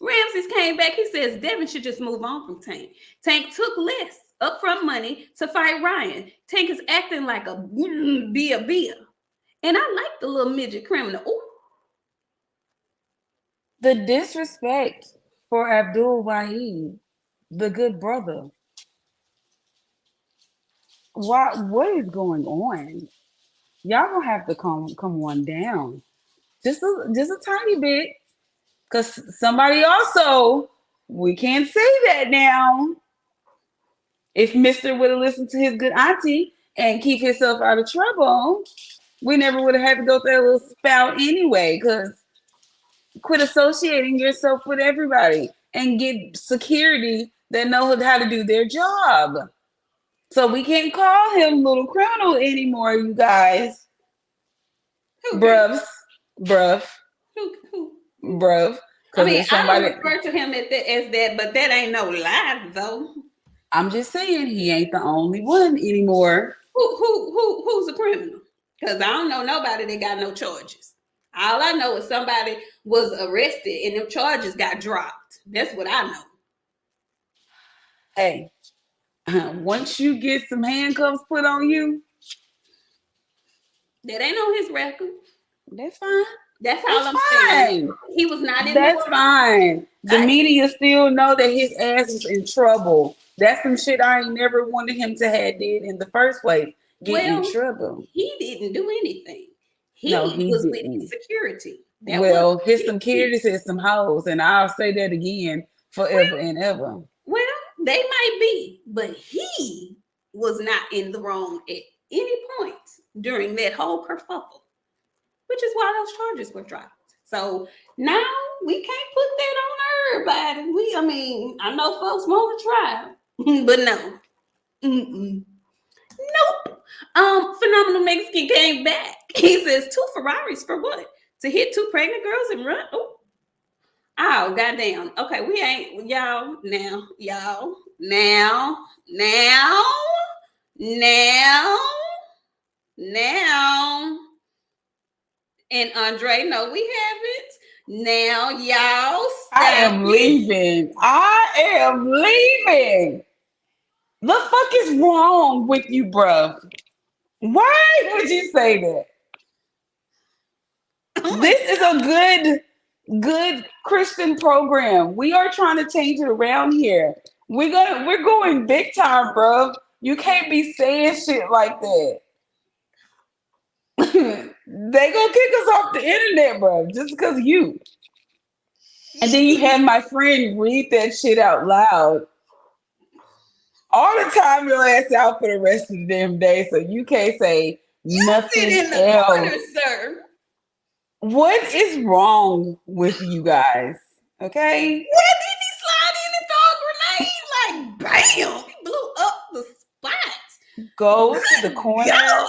Ramses came back. He says Devin should just move on from Tank. Tank took less upfront money to fight Ryan. Tank is acting like a Bia. And I like the little midget criminal. Ooh. The disrespect for Abdul Wahid, the good brother. What is going on? Y'all gonna have to come on down. Just a tiny bit. Because somebody also, we can't say that now. If Mr. would have listened to his good auntie and keep himself out of trouble, we never would have had to go through that little spout anyway. Because quit associating yourself with everybody and get security that know how to do their job. So we can't call him little criminal anymore, you guys. Bruv. Bruv. I mean, I don't refer to him as that, but that ain't no lie, though. I'm just saying he ain't the only one anymore. Who's a criminal? Because I don't know nobody that got no charges. All I know is somebody was arrested and them charges got dropped. That's what I know. Hey, once you get some handcuffs put on you, that ain't on his record. That's fine. That's all I'm saying. He was not in. That's fine. The media still know that his ass is in trouble. That's some shit I ain't never wanted him to have did in the first place. Get in trouble. He didn't do anything. No, He he was with his didn't. security. That was Well, his his security people. said some hoes, and I'll say that again forever and ever. Well, they might be, but he was not in the wrong at any point during that whole kerfuffle, which is why those charges were dropped. So now we can't put that on everybody. I mean, I know folks want to try, but no. Mm-mm. Nope. Phenomenal Mexican came back. He says 2 Ferraris for what? To hit 2 pregnant girls and run? Oh, goddamn. Okay, we ain't y'all now. Now, now, now. And Andre, no, we haven't. Now, y'all, I stop am it. leaving. I am leaving. The fuck is wrong with you, bruh? Why would you say that? Oh my This is a good Christian program. We are trying to change it around here. We're going big time, bruh. You can't be saying shit like that. They gonna kick us off the internet, bro, just because you. And then you had my friend read that shit out loud all the time. Your ass out for the rest of the damn day, so you can't say You sit nothing in the else. corner, sir. What is wrong with you guys? Okay, Where did he slide in and throw a grenade? Like, bam! He blew up the spot. go to the Good corner God.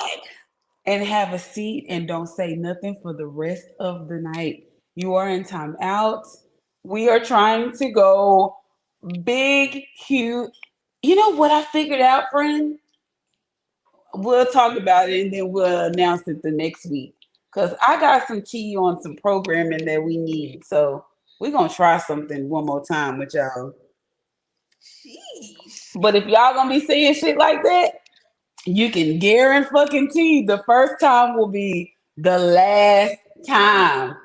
and have a seat and don't say nothing for the rest of the night. You are in timeout. We are trying to go big, huge. You know what I figured out, friend? We'll talk about it and then we'll announce it the next week. Because I got some tea on some programming that we need. So we're going to try something one more time with y'all. Jeez. But if y'all going to be saying shit like that, you can guarantee the first time will be the last time.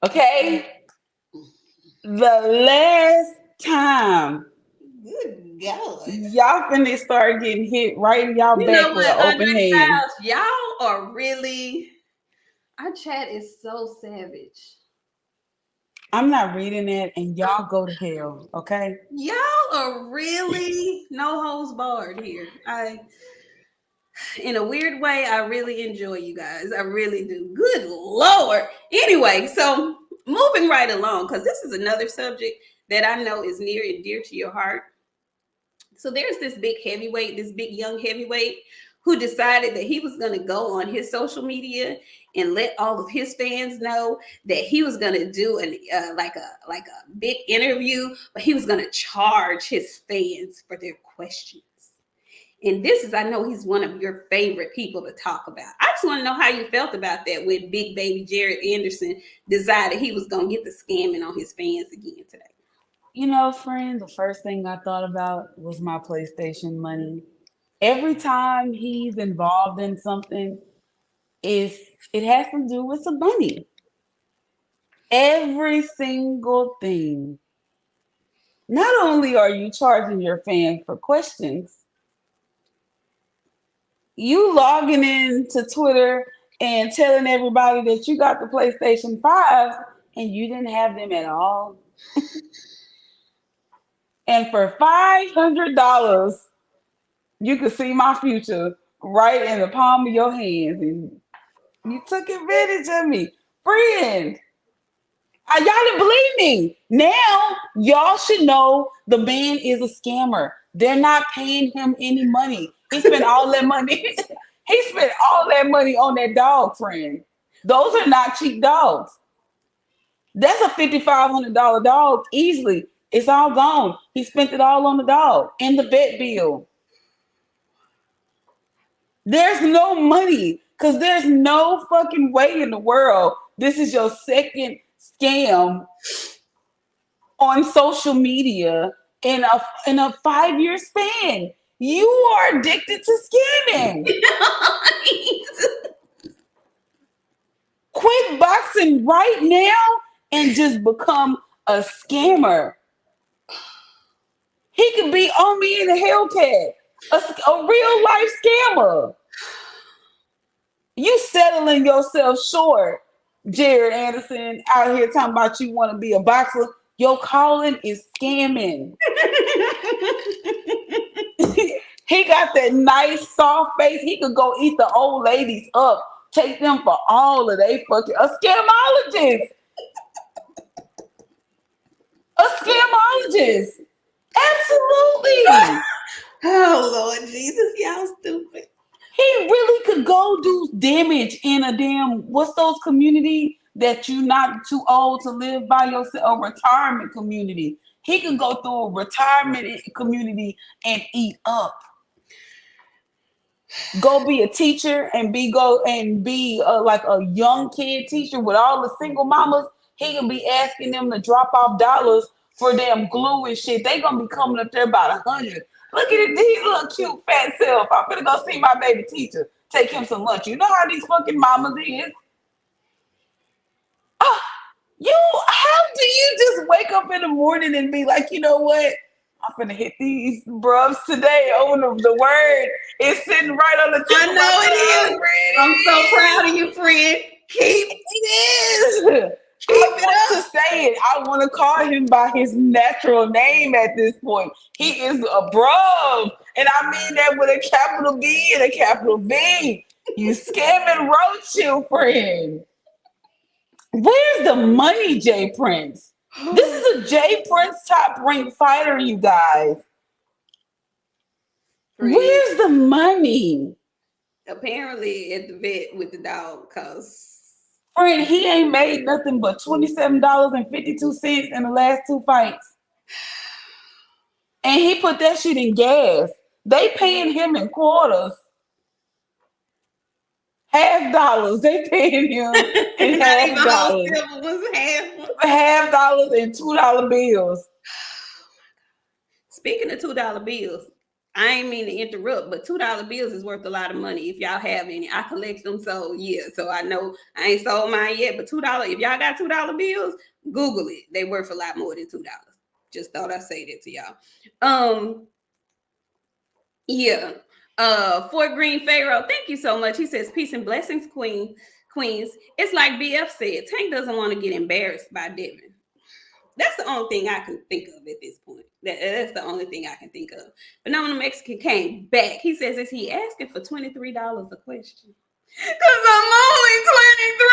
Okay? The last time. Good God. Y'all finna start getting hit right in y'all You know back with an what, Andre open hand. Styles? Y'all are really, our chat is so savage. I'm not reading it, and y'all go to hell, okay? Y'all are really no holds barred here. In a weird way, I really enjoy you guys. I really do. Good Lord. Anyway, so moving right along, because this is another subject that I know is near and dear to your heart. So there's this big heavyweight, this big young heavyweight who decided that he was going to go on his social media and let all of his fans know that he was going to do an like a big interview, but he was going to charge his fans for their questions. And this is, I know he's one of your favorite people to talk about. I just want to know how you felt about that when big baby Jared Anderson decided he was going to get the scamming on his fans again today. You know, friend, the first thing I thought about was my PlayStation money. Every time he's involved in something, is it has to do with some money. Every single thing. Not only are you charging your fans for questions, you logging in to Twitter and telling everybody that you got the PlayStation 5 and you didn't have them at all. And for $500, you could see my future right in the palm of your hands. And you took advantage of me. Friend, y'all didn't believe me. Now, y'all should know the man is a scammer. They're not paying him any money. He spent all that money. He spent all that money on that dog, friend. Those are not cheap dogs. That's a $5,500 dog easily. It's all gone. He spent it all on the dog and the vet bill. There's no money because there's no fucking way in the world this is your second scam on social media in a 5-year span. You are addicted to scamming. Quit boxing right now and just become a scammer. He could be on me in a Hellcat, a real life scammer. You settling yourself short, Jared Anderson, out here talking about you want to be a boxer. Your calling is scamming. He got that nice soft face. He could go eat the old ladies up, take them for all of they fucking a scamologist. A scamologist. Absolutely. Oh Lord Jesus, y'all stupid. He really could go do damage in a damn what's those community that you not too old to live by yourself, a retirement community. He could go through a retirement community and eat up. Go be a teacher and be like a young kid teacher with all the single mamas. He can be asking them to drop off dollars for damn glue and shit. They gonna be coming up there about 100. Look at it, these little cute fat self. I'm gonna go see my baby teacher. Take him some lunch. You know how these fucking mamas is. How do you just wake up in the morning and be like, you know what? I'm gonna hit these bruvs today. Oh, the word is sitting right on the tip. I know it is. I'm so proud of you, friend. Keep it is. I want to say it. I want to call him by his natural name at this point. He is a bruv. And I mean that with a capital B and a capital V. You scamming Rothschild, friend. Where's the money, Jay Prince? This is a Jay Prince top ranked fighter, you guys. Friend. Where's the money? Apparently at the vet with the dog, cause friend, he ain't made nothing but $27.52 in the last 2 fights. And he put that shit in gas. They paying him in quarters. Half dollars. They paying him in half dollars. Half dollars and $2 bills. Speaking of $2 bills, I ain't mean to interrupt, but $2 bills is worth a lot of money if y'all have any. I collect them, so yeah. So I know I ain't sold mine yet, but $2. If y'all got $2 bills, Google it. They worth a lot more than $2. Just thought I'd say that to y'all. Yeah. Fort Green Pharaoh, thank you so much. He says, peace and blessings, queens. It's like BF said, Tank doesn't want to get embarrassed by Devin. That's the only thing I can think of at this point. That's the only thing I can think of. But now when the Mexican came back, he says, is he asking for $23 a question? Because I'm only 23.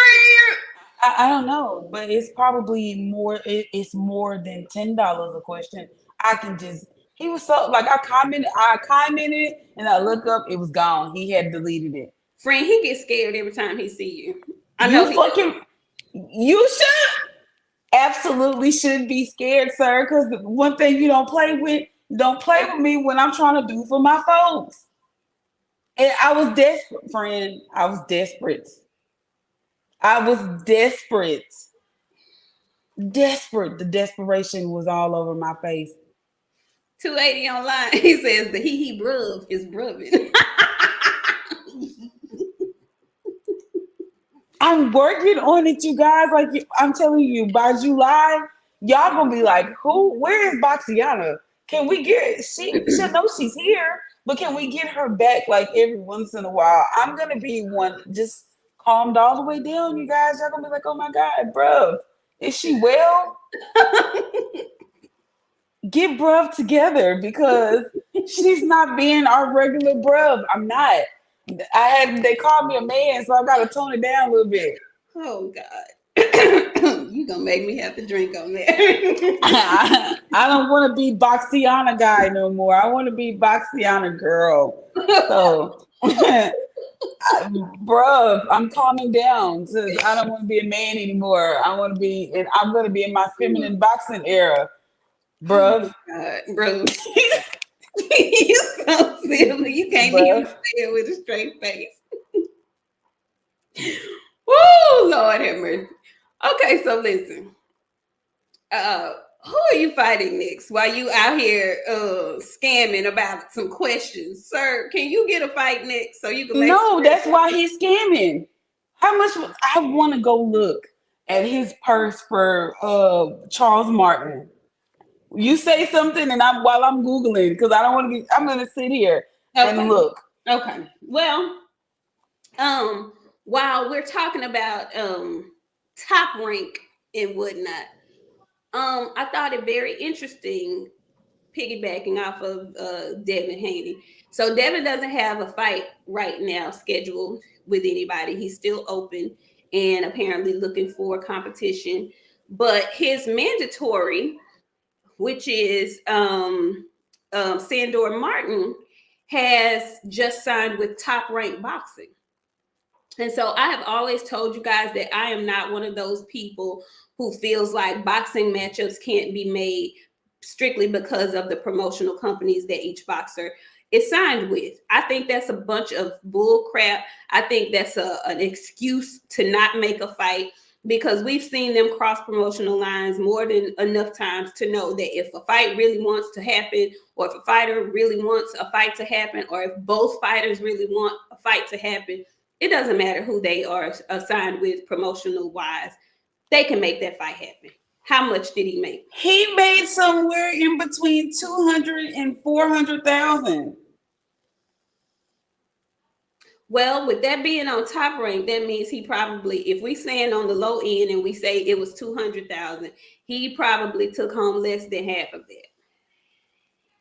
I don't know, but it's probably more. It's more than $10 a question. I can just. He was so like I commented, and I look up, it was gone. He had deleted it. Friend, he gets scared every time he see you. You should absolutely should be scared, sir. Because one thing you don't play with me when I'm trying to do for my folks. And I was desperate, friend. I was desperate. Desperate. The desperation was all over my face. 280 online. He says the he bruv is brubbing. I'm working on it, you guys. Like I'm telling you, by July, y'all gonna be like, "Who? Where is BOXIANA? Can we get? She know she's here, but can we get her back like every once in a while?" I'm gonna be one just calmed all the way down, you guys. Y'all gonna be like, "Oh my god, bro, is she well?" Get bruv together because she's not being our regular bruv. I'm not. They called me a man, so I gotta tone it down a little bit. Oh God. You gonna make me have to drink on that. I don't want to be BOXIANA guy no more. I want to be BOXIANA girl. So bruv, I'm calming down because I don't want to be a man anymore. I'm gonna be in my feminine boxing era. Bruv. Oh bro. You so silly. You can't even say it with a straight face. Woo, Lord have mercy. Okay, so listen. Who are you fighting next while you out here scamming about some questions? Sir, can you get a fight next so you can No, that's why he's scamming. How much I want to go look at his purse for Charles Martin. You say something, and while I'm Googling, because I don't want to be. I'm gonna sit here and look. Okay. Well, while we're talking about top rank and whatnot, I thought it very interesting, piggybacking off of Devin Haney. So Devin doesn't have a fight right now scheduled with anybody. He's still open and apparently looking for competition. But his mandatory, which is Sandor Martin, has just signed with Top Rank Boxing. And so I have always told you guys that I am not one of those people who feels like boxing matchups can't be made strictly because of the promotional companies that each boxer is signed with. I think that's a bunch of bull crap. I think that's an excuse to not make a fight, because we've seen them cross promotional lines more than enough times to know that if a fight really wants to happen, or if a fighter really wants a fight to happen, or if both fighters really want a fight to happen, it doesn't matter who they are assigned with promotional wise. They can make that fight happen. How much did he make? He made somewhere in between 200 and 400,000. Well, with that being on Top Rank, that means he probably, if we stand on the low end and we say it was 200,000, he probably took home less than half of that.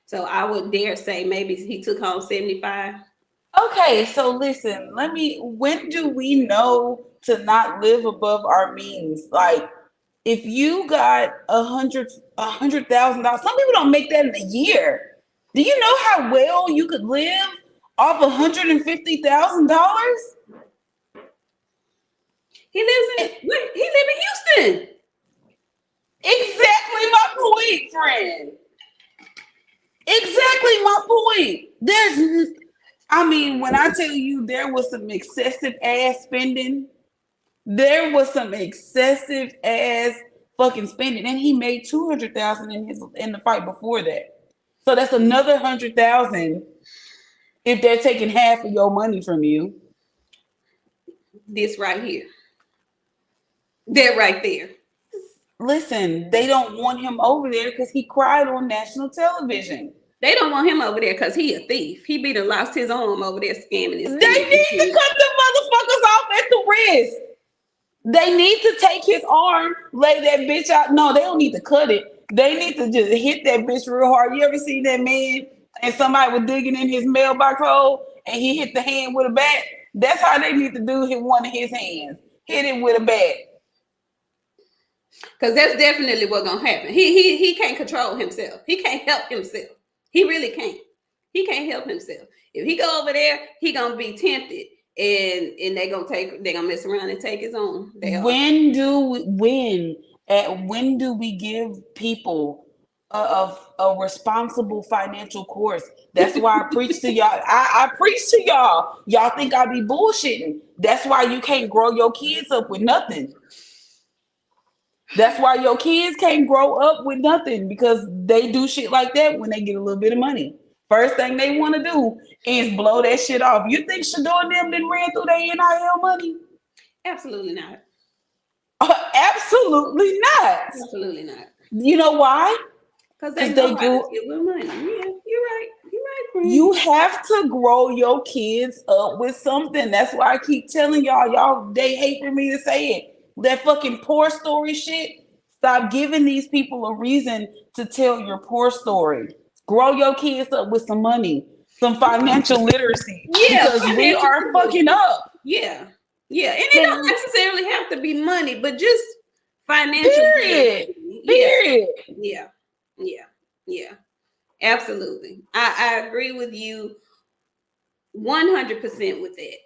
So I would dare say maybe he took home 75. Okay, so listen, when do we know to not live above our means? Like, if you got $100,000, some people don't make that in a year. Do you know how well you could live off $150,000? He lives in Houston. Exactly my point, friend. Exactly my point. When I tell you there was some excessive ass spending, there was some excessive ass fucking spending, and he made 200,000 in the fight before that. So that's another 100,000 if they're taking half of your money from you. This right here. That right there. Listen, they don't want him over there because he cried on national television. They don't want him over there because he a thief. He be done lost his arm over there scamming his. They need to cut the motherfuckers off at the wrist. They need to take his arm, lay that bitch out. No, they don't need to cut it. They need to just hit that bitch real hard. You ever see that man and somebody was digging in his mailbox hole and he hit the hand with a bat? That's how they need to do hit one of his hands. Hit it with a bat. Because that's definitely what's gonna happen. He can't control himself. He can't help himself. He really can't. He can't help himself. If he go over there, he gonna be tempted, and they gonna mess around and take his own. When do we give people a responsible financial course? That's why I preach to y'all. I preach to y'all. Y'all think I be bullshitting. That's why you can't grow your kids up with nothing. That's why your kids can't grow up with nothing, because they do shit like that when they get a little bit of money. First thing they want to do is blow that shit off. You think Shador and them didn't ran through their NIL money? Absolutely not. Absolutely not. Absolutely not. You know why? Because they grew with money. Yeah, you're right. You're right, friend. You have to grow your kids up with something. That's why I keep telling y'all, they hate for me to say it. That fucking poor story shit. Stop giving these people a reason to tell your poor story. Grow your kids up with some money, some financial literacy. Yeah, because we are fucking up. Yeah. Yeah. And it don't necessarily have to be money, but just financial. Period. Period. Yeah. Yeah. Yeah. Absolutely. I agree with you 100% with that.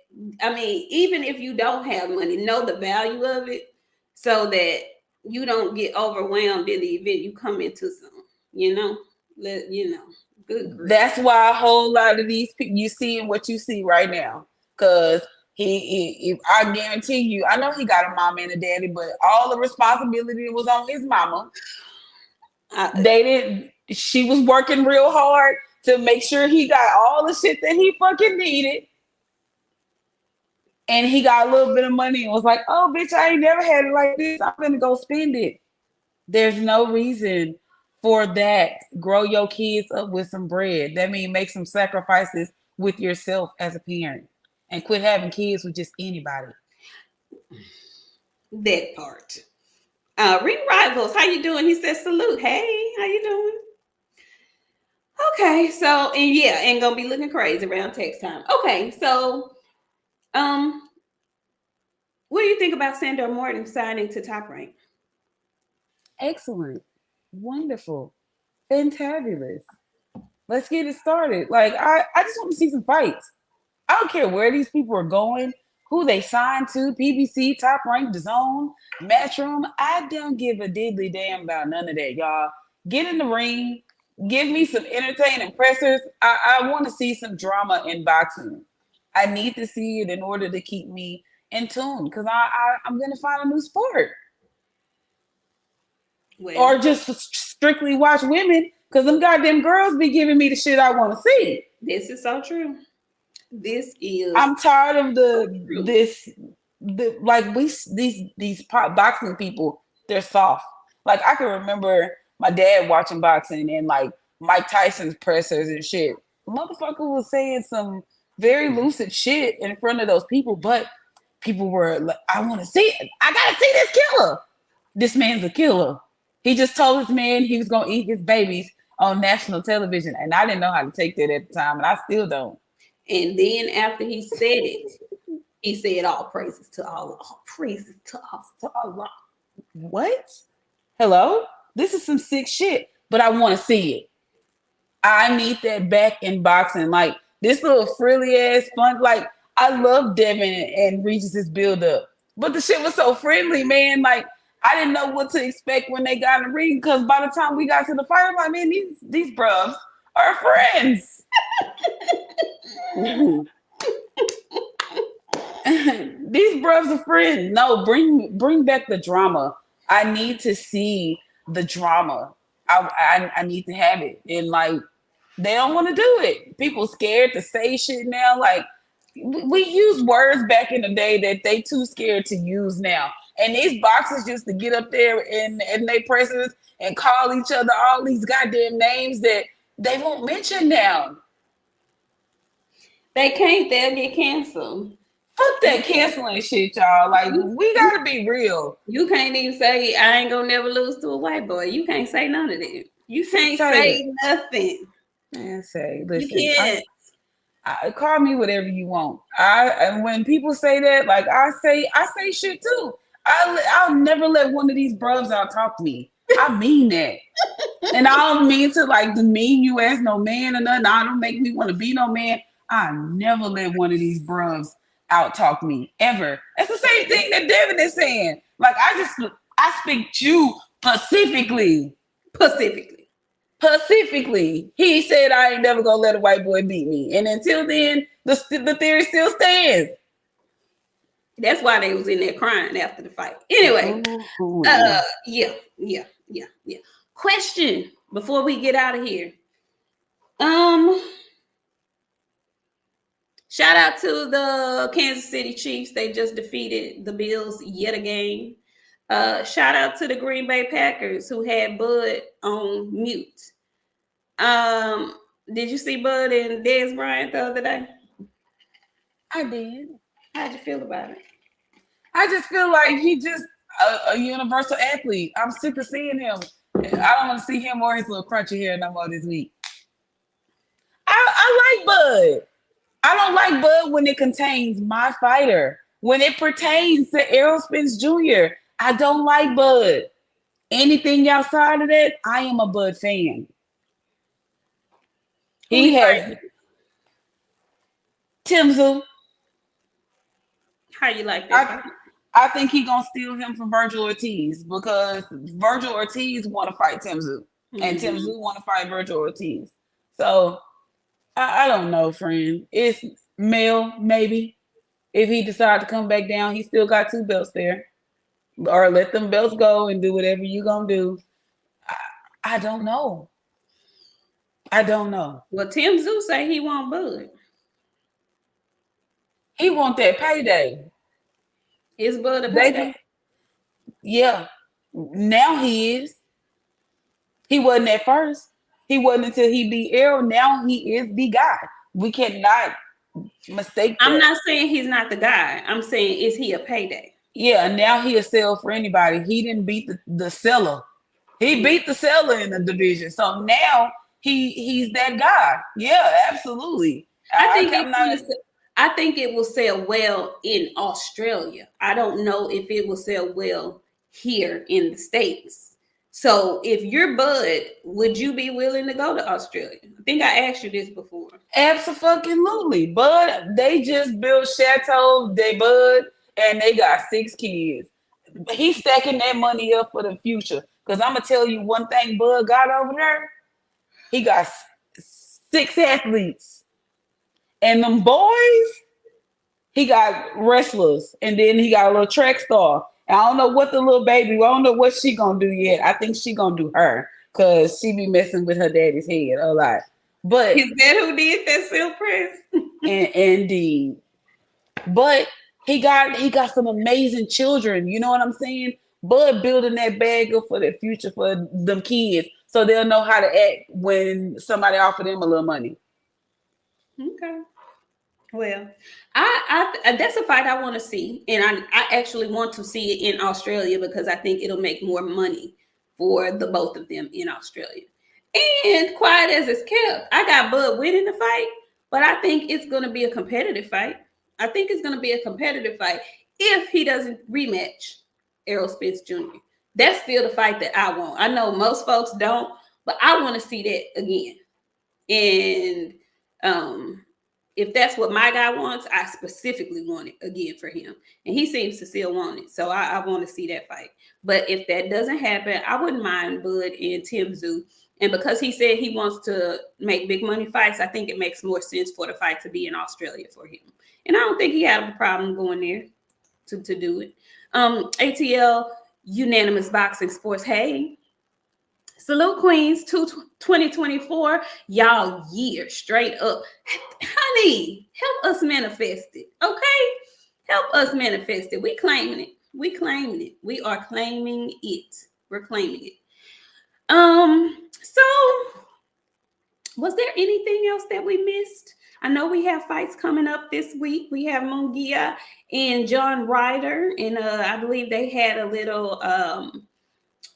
I mean, even if you don't have money, know the value of it so that you don't get overwhelmed in the event you come into some, good grief. That's why a whole lot of these people, you see what you see right now. Because I guarantee you, I know he got a mama and a daddy, but all the responsibility was on his mama. She was working real hard to make sure he got all the shit that he fucking needed. And he got a little bit of money and was like, oh, bitch, I ain't never had it like this. I'm going to go spend it. There's no reason for that. Grow your kids up with some bread. That means make some sacrifices with yourself as a parent. And quit having kids with just anybody. That part. Ring Rivals, how you doing? He says salute. Hey, how you doing? Okay, so and yeah, ain't gonna be looking crazy around text time. Okay, so um, what do you think about Sandor Morton signing to Top Rank? Excellent. Wonderful. Fantabulous. Let's get it started. Like I just want to see some fights. I don't care where these people are going, who they signed to, PBC, Top Rank, DAZN, Matchroom. I don't give a diddly damn about none of that, y'all. Get in the ring, give me some entertaining pressers. I want to see some drama in boxing. I need to see it in order to keep me in tune because I'm going to find a new sport Well, or just strictly watch women because them goddamn girls be giving me the shit I want to see. this is so true. This is I'm tired of so true. the like we these boxing people. They're soft. Like I can remember my dad watching boxing and like Mike Tyson's pressers and shit. Motherfucker was saying some very lucid shit in front of those people, but people were like, "I want to see it. I gotta see this killer. This man's a killer. He just told his man he was gonna eat his babies on national television, and I didn't know how to take that at the time, and I still don't." And then after he said it, he said, "All praises to Allah. All praises to Allah." What? Hello? This is some sick shit, but I want to see it. I need that back in boxing. Like this little frilly ass fun. Like I love Devin and Regis's build up, but the shit was so friendly, man. Like I didn't know what to expect when they got in the ring because by the time we got to the fight, I'm like, man, these bros are friends. These bros are friends. No, bring back the drama. I need to see the drama. I need to have it. And like they don't want to do it. People scared to say shit now. Like we used words back in the day that they too scared to use now. And these boxers just to get up there and they presses and call each other all these goddamn names that they won't mention now. They can't. They'll get canceled. Fuck that canceling shit, y'all. Like, we gotta be real. You can't even say, "I ain't gonna never lose to a white boy." You can't say none of that. You can't Say say nothing. Man, say, You listen, can't. call me whatever you want. And when people say that, like I say shit too. I'll never let one of these bros out talk to me. I mean that. And I don't mean to like demean you as no man or nothing. I don't make me want to be no man. I never let one of these bros out talk me ever. That's the same thing that Devin is saying. Like I speak to you specifically. Pacifically, he said I ain't never gonna let a white boy beat me, and until then, the theory still stands. That's why they was in there crying after the fight. Anyway, yeah. Question before we get out of here. Shout out to the Kansas City Chiefs. They just defeated the Bills yet again. Shout out to the Green Bay Packers who had Bud on mute. Did you see Bud and Dez Bryant the other day? I did. How'd you feel about it? I just feel like he just a universal athlete. I'm sick of seeing him. I don't want to see him or his little crunchy hair no more this week. I like Bud. I don't like Bud when it contains my fighter. When it pertains to Errol Spence Jr., I don't like Bud. Anything outside of that, I am a Bud fan. He has Timzu. How you like that? I think he gonna steal him from Virgil Ortiz because Virgil Ortiz want to fight Timzu, and Timzu want to fight Virgil Ortiz. So I don't know, friend. It's Mel maybe. If he decides to come back down, he still got 2 belts there. Or let them belts go and do whatever you gonna do. I don't know. I don't know. Well, Timzu say he want Bud. He want that payday. Is Bud a payday? Yeah. Now he is. He wasn't at first. He wasn't until he beat Errol. Now he is the guy. We cannot mistake that. I'm not saying he's not the guy. I'm saying, is he a payday? Yeah, now he'll sell for anybody. He didn't beat the seller. He beat the seller in the division. So now he's that guy. Yeah, absolutely. I think I'm it's not. gonna. I think it will sell well in Australia. I don't know if it will sell well here in the States. So if you're Bud, would you be willing to go to Australia? I think I asked you this before. Absolutely. Bud, they just built Chateau de Bud and they got 6 kids. He's stacking that money up for the future. Because I'm going to tell you one thing Bud got over there. He got 6 athletes. And them boys, he got wrestlers. And then he got a little track star. I don't know what the little baby, I don't know what she going to do yet. I think she going to do her. Because she be messing with her daddy's head a lot. But, Is that who did that silk press? indeed. But he got some amazing children. You know what I'm saying? Bud building that bag up for the future for them kids, so they'll know how to act when somebody offer them a little money. Okay. Well, I that's a fight I want to see, and I actually want to see it in Australia because I think it'll make more money for the both of them in Australia. And quiet as it's kept, I got Bud winning the fight, but I think it's going to be a competitive fight. I think it's going to be a competitive fight if he doesn't rematch Errol Spence Jr. That's still the fight that I want. I know most folks don't, but I want to see that again. And um, if that's what my guy wants, I specifically want it again for him. And he seems to still want it. So I want to see that fight. But if that doesn't happen, I wouldn't mind Bud and Tim Zoo. And because he said he wants to make big money fights, I think it makes more sense for the fight to be in Australia for him. And I don't think he had a problem going there to do it. ATL Unanimous Boxing Sports. Hey, salute Queens 2024. Y'all year straight up. Honey, help us manifest it. Okay? Help us manifest it. We claiming it. We claiming it. We are claiming it. We're claiming it. So was there anything else that we missed? I know we have fights coming up this week. We have Mungia and John Ryder, and I believe they had a little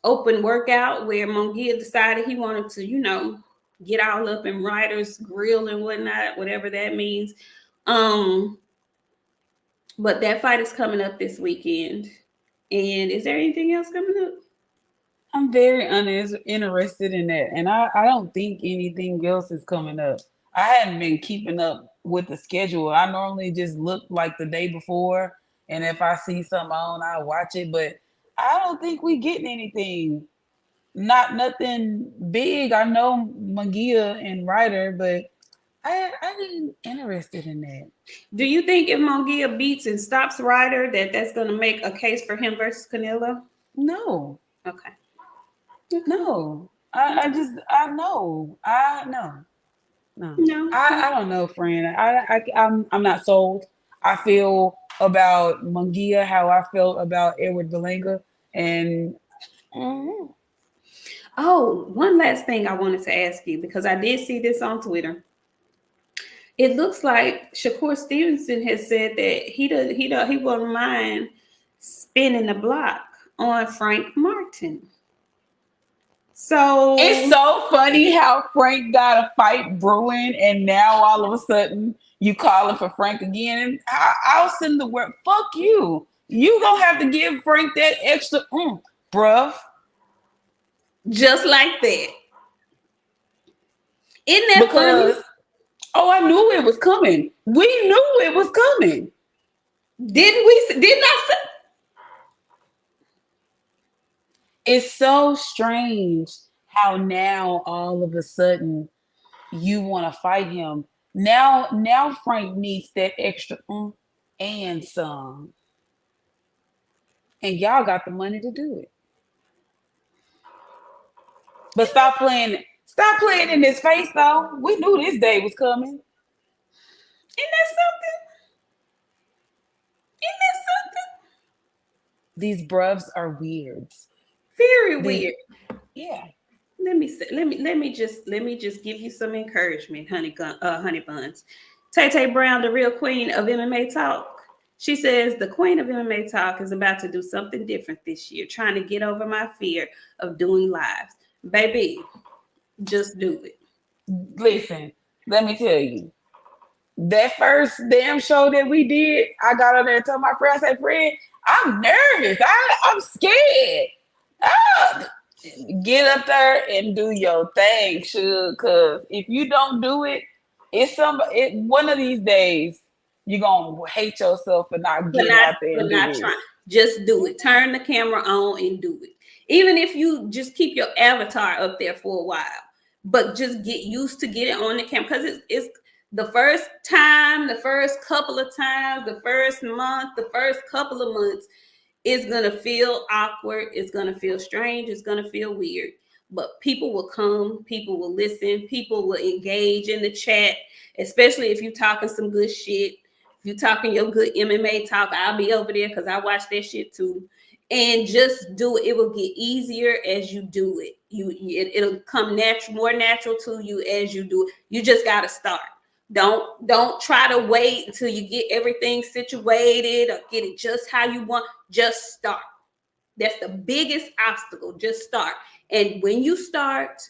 open workout where Mungia decided he wanted to, get all up in Ryder's grill and whatnot, whatever that means. But that fight is coming up this weekend. And is there anything else coming up? I'm very uninterested in that, and I don't think anything else is coming up. I hadn't been keeping up with the schedule. I normally just look like the day before, and if I see something on, I watch it. But I don't think we getting anything. Not nothing big. I know Magia and Ryder, but I ain't interested in that. Do you think if Mungia beats and stops Ryder, that's going to make a case for him versus Canelo? No, Okay. no. I know. I know. No. No. I don't know, friend. I'm not sold. I feel about Mungia how I felt about Edward Belenga, and mm, Oh, one last thing I wanted to ask you because I did see this on Twitter. It looks like Shakur Stevenson has said that he won't mind spinning the block on Frank Martin. it's So so funny how Frank got a fight brewing, and now all of a sudden you calling for Frank again. And I'll send the word. Fuck you. You gonna have to give Frank that extra, bruh. just like that. Isn't that funny? Because I knew it was coming. We knew it was coming. Didn't we? Didn't I say? It's so strange how now all of a sudden you want to fight him. Now Frank needs that extra and some. And y'all got the money to do it. But stop playing in his face though. We knew this day was coming. Isn't that something? Isn't that something? These bruvs are weird. Very These, weird. yeah. Let me just give you some encouragement, honey buns. Tay Tay Brown, the real queen of MMA talk. She says, the queen of MMA talk is about to do something different this year, trying to get over my fear of doing lives. Baby, just do it. Listen, let me tell you. That first damn show that we did, I got on there and told my friend, I said, friend, I'm nervous. I'm scared. Ah, get up there and do your thing, should. Cause if you don't do it, one of these days you're gonna hate yourself for not For getting not out there for and do not this. trying. Just do it. Turn the camera on and do it. Even if you just keep your avatar up there for a while, but just get used to getting on the camera because it's the first time, the first couple of times, the first month, the first couple of months. It's gonna feel awkward. It's gonna feel strange. It's gonna feel weird. But people will come. People will listen. People will engage in the chat, especially if you're talking some good shit. If you're talking your good MMA talk, I'll be over there because I watch that shit too. And just do it. It will get easier as you do it. It'll come natural, more natural to you as you do it. You just gotta start. Don't try to wait until you get everything situated or get it just how you want. Just start. That's the biggest obstacle. Just start. And when you start,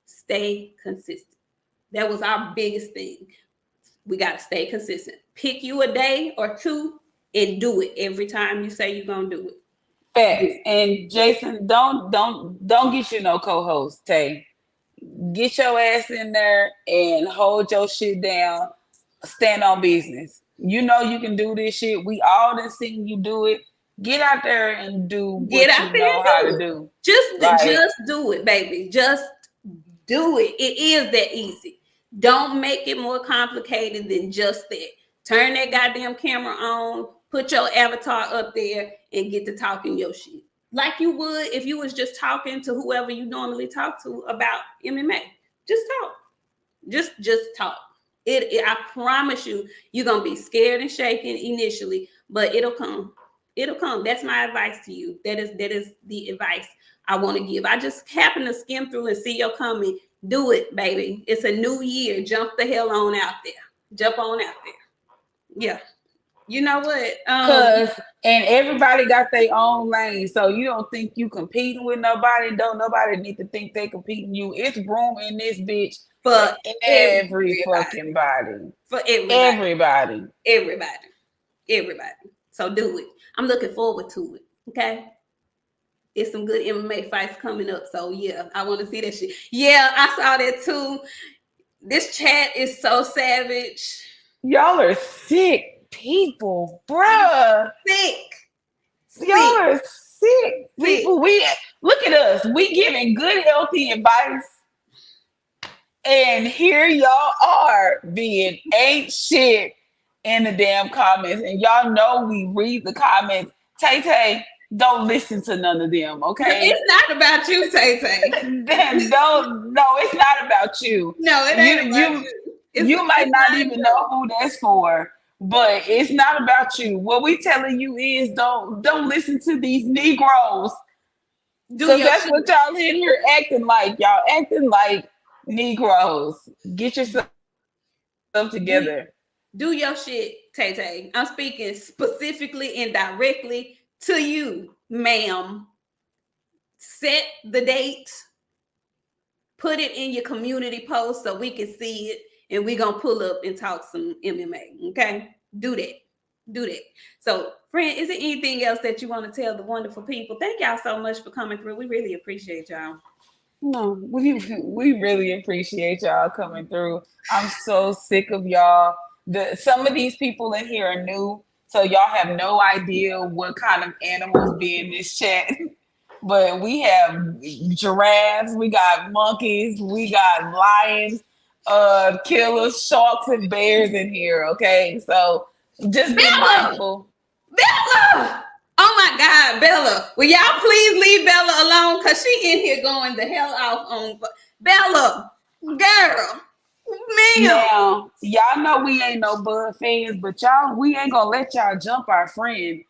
stay consistent. That was our biggest thing. We got to stay consistent. Pick you a day or two and do it every time you say you're gonna do it. Facts. And Jason, don't get you no co-host, Tay. Get your ass in there and hold your shit down. Stand on business. You know you can do this shit. We all done seen you do it. Get out there and do Get what out you there know and how do to it. do. Just Like, just do it, baby. Just do it. It is that easy. Don't make it more complicated than just that. Turn that goddamn camera on, put your avatar up there, and get to talking your shit. Like you would if you was just talking to whoever you normally talk to about MMA. Just talk. Just talk. I promise you, you're gonna be scared and shaking initially, but it'll come. It'll come. That's my advice to you. That is the advice I want to give. I just happen to skim through and see your comment. Do it, baby. It's a new year. Jump the hell on out there. Jump on out there. Yeah. You know what? cause and everybody got their own lane. So you don't think you competing with nobody. Don't nobody need to think they competing you. It's room in this bitch for For every everybody. fucking body. For everybody. Everybody. Everybody. Everybody. So do it. I'm looking forward to it. Okay. It's some good MMA fights coming up. So yeah, I want to see that shit. Yeah, I saw that too. This chat is so savage. Y'all are sick people, bruh. Sick. Y'all Sick. are sick Sick. people. We look at us. We giving good, healthy advice, and here y'all are being ain't shit in the damn comments. And y'all know we read the comments. Tay Tay, don't listen to none of them, okay? It's not about you, Tay Tay. Then don't. No, it's not about you. No, it You ain't about you you. you might It's not not even know who that's for, but it's not about you. What we telling you is don't listen to these Negroes, do because your that's shit. what y'all in here acting like. Y'all acting like Negroes. Get yourself Do, together. do your shit, Tay Tay. I'm speaking specifically and directly to you, ma'am. Set the date, put it in your community post so we can see it, and we're gonna pull up and talk some MMA. Okay, do that. Do that. So, friend, is there anything else that you want to tell the wonderful people? Thank y'all so much for coming through. We really appreciate y'all. No, we really appreciate y'all coming through. I'm so sick of y'all. Some of these people in here are new, so y'all have no idea what kind of animals be in this chat. But we have giraffes, we got monkeys, we got lions, killers, sharks, and bears in here. Okay, so just be Bella! mindful. Bella! Oh my God, Bella. Will y'all please leave Bella alone? Because she in here going the hell off on Bella. Girl. Ma'am. Now, y'all know we ain't no Bud fans, but we ain't gonna let y'all jump our friend.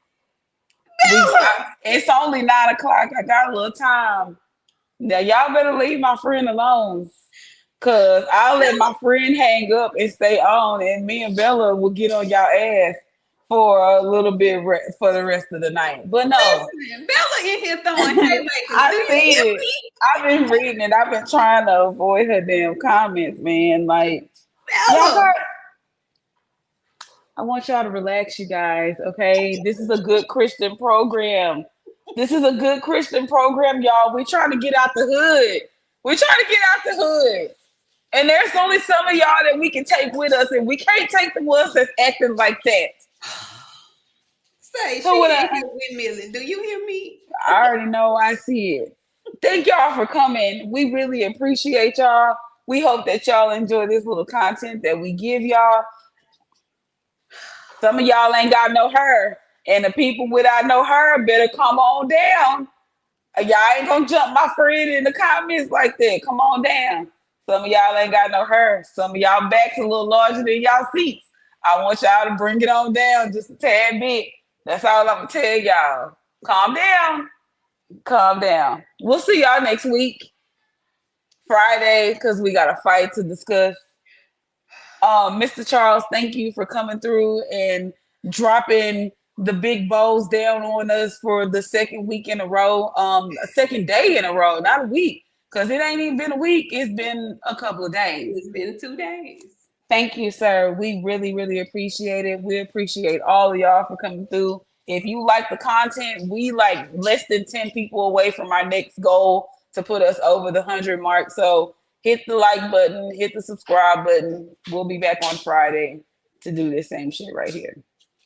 Bella. It's only 9 o'clock. I got a little time. Now y'all better leave my friend alone. Cause I'll let my friend hang up and stay on, and me and Bella will get on y'all ass for a little bit for the rest of the night. But no, Listen, Bella in here throwing haymakers. Do I you see hear it. me? I've been reading it. I've been trying to avoid her damn comments, man. Like, y'all Bella. got. I want y'all to relax, you guys. Okay, this is a good Christian program. This is a good Christian program, y'all. We're trying to get out the hood. We're trying to get out the hood. And there's only some of y'all that we can take with us, and we can't take the ones that's acting like that. Say, So she what in here windmilling. Do you hear me? I already know, I see it. Thank y'all for coming. We really appreciate y'all. We hope that y'all enjoy this little content that we give y'all. Some of y'all ain't got no her, and the people without no her better come on down. Y'all ain't gonna jump my friend in the comments like that. Come on down. Some of y'all ain't got no hair. Some of y'all backs a little larger than y'all seats. I want y'all to bring it on down just a tad bit. That's all I'm gonna tell y'all. Calm down. Calm down. We'll see y'all next week, Friday, because we got a fight to discuss. Mr. Charles, thank you for coming through and dropping the big bows down on us for the second week in a row, a second day in a row, not a week, because it ain't even been a week. It's been a couple of days. It's been 2 days. Thank you, sir. We really, really appreciate it. We appreciate all of y'all for coming through. If you like the content, we like less than 10 people away from our next goal to put us over the 100 mark. So hit the like button, hit the subscribe button. We'll be back on Friday to do this same shit right here.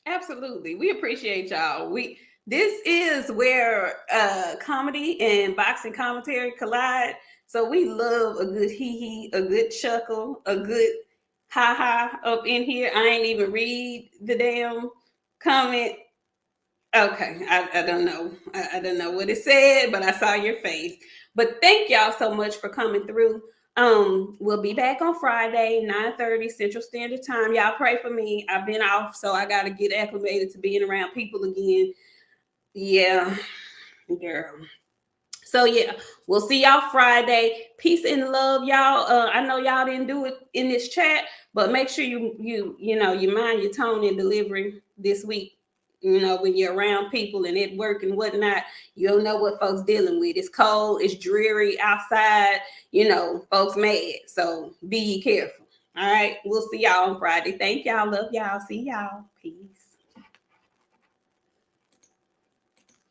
Absolutely. We appreciate y'all. This is where comedy and boxing commentary collide. So we love a good hee hee, a good chuckle, a good ha ha up in here. I ain't even read the damn comment. Okay, I don't know. I don't know what it said, but I saw your face. But thank y'all so much for coming through. We'll be back on Friday, 9:30 Central Standard Time. Y'all pray for me. I've been off, so I gotta get acclimated to being around people again. Yeah, girl. So yeah, we'll see y'all Friday. Peace and love, y'all. I know y'all didn't do it in this chat, but make sure you mind your tone and delivery this week. You know, when you're around people and at work and whatnot, you don't know what folks dealing with. It's cold, it's dreary outside. You know, folks mad. So be careful. All right, we'll see y'all on Friday. Thank y'all. Love y'all. See y'all. Peace.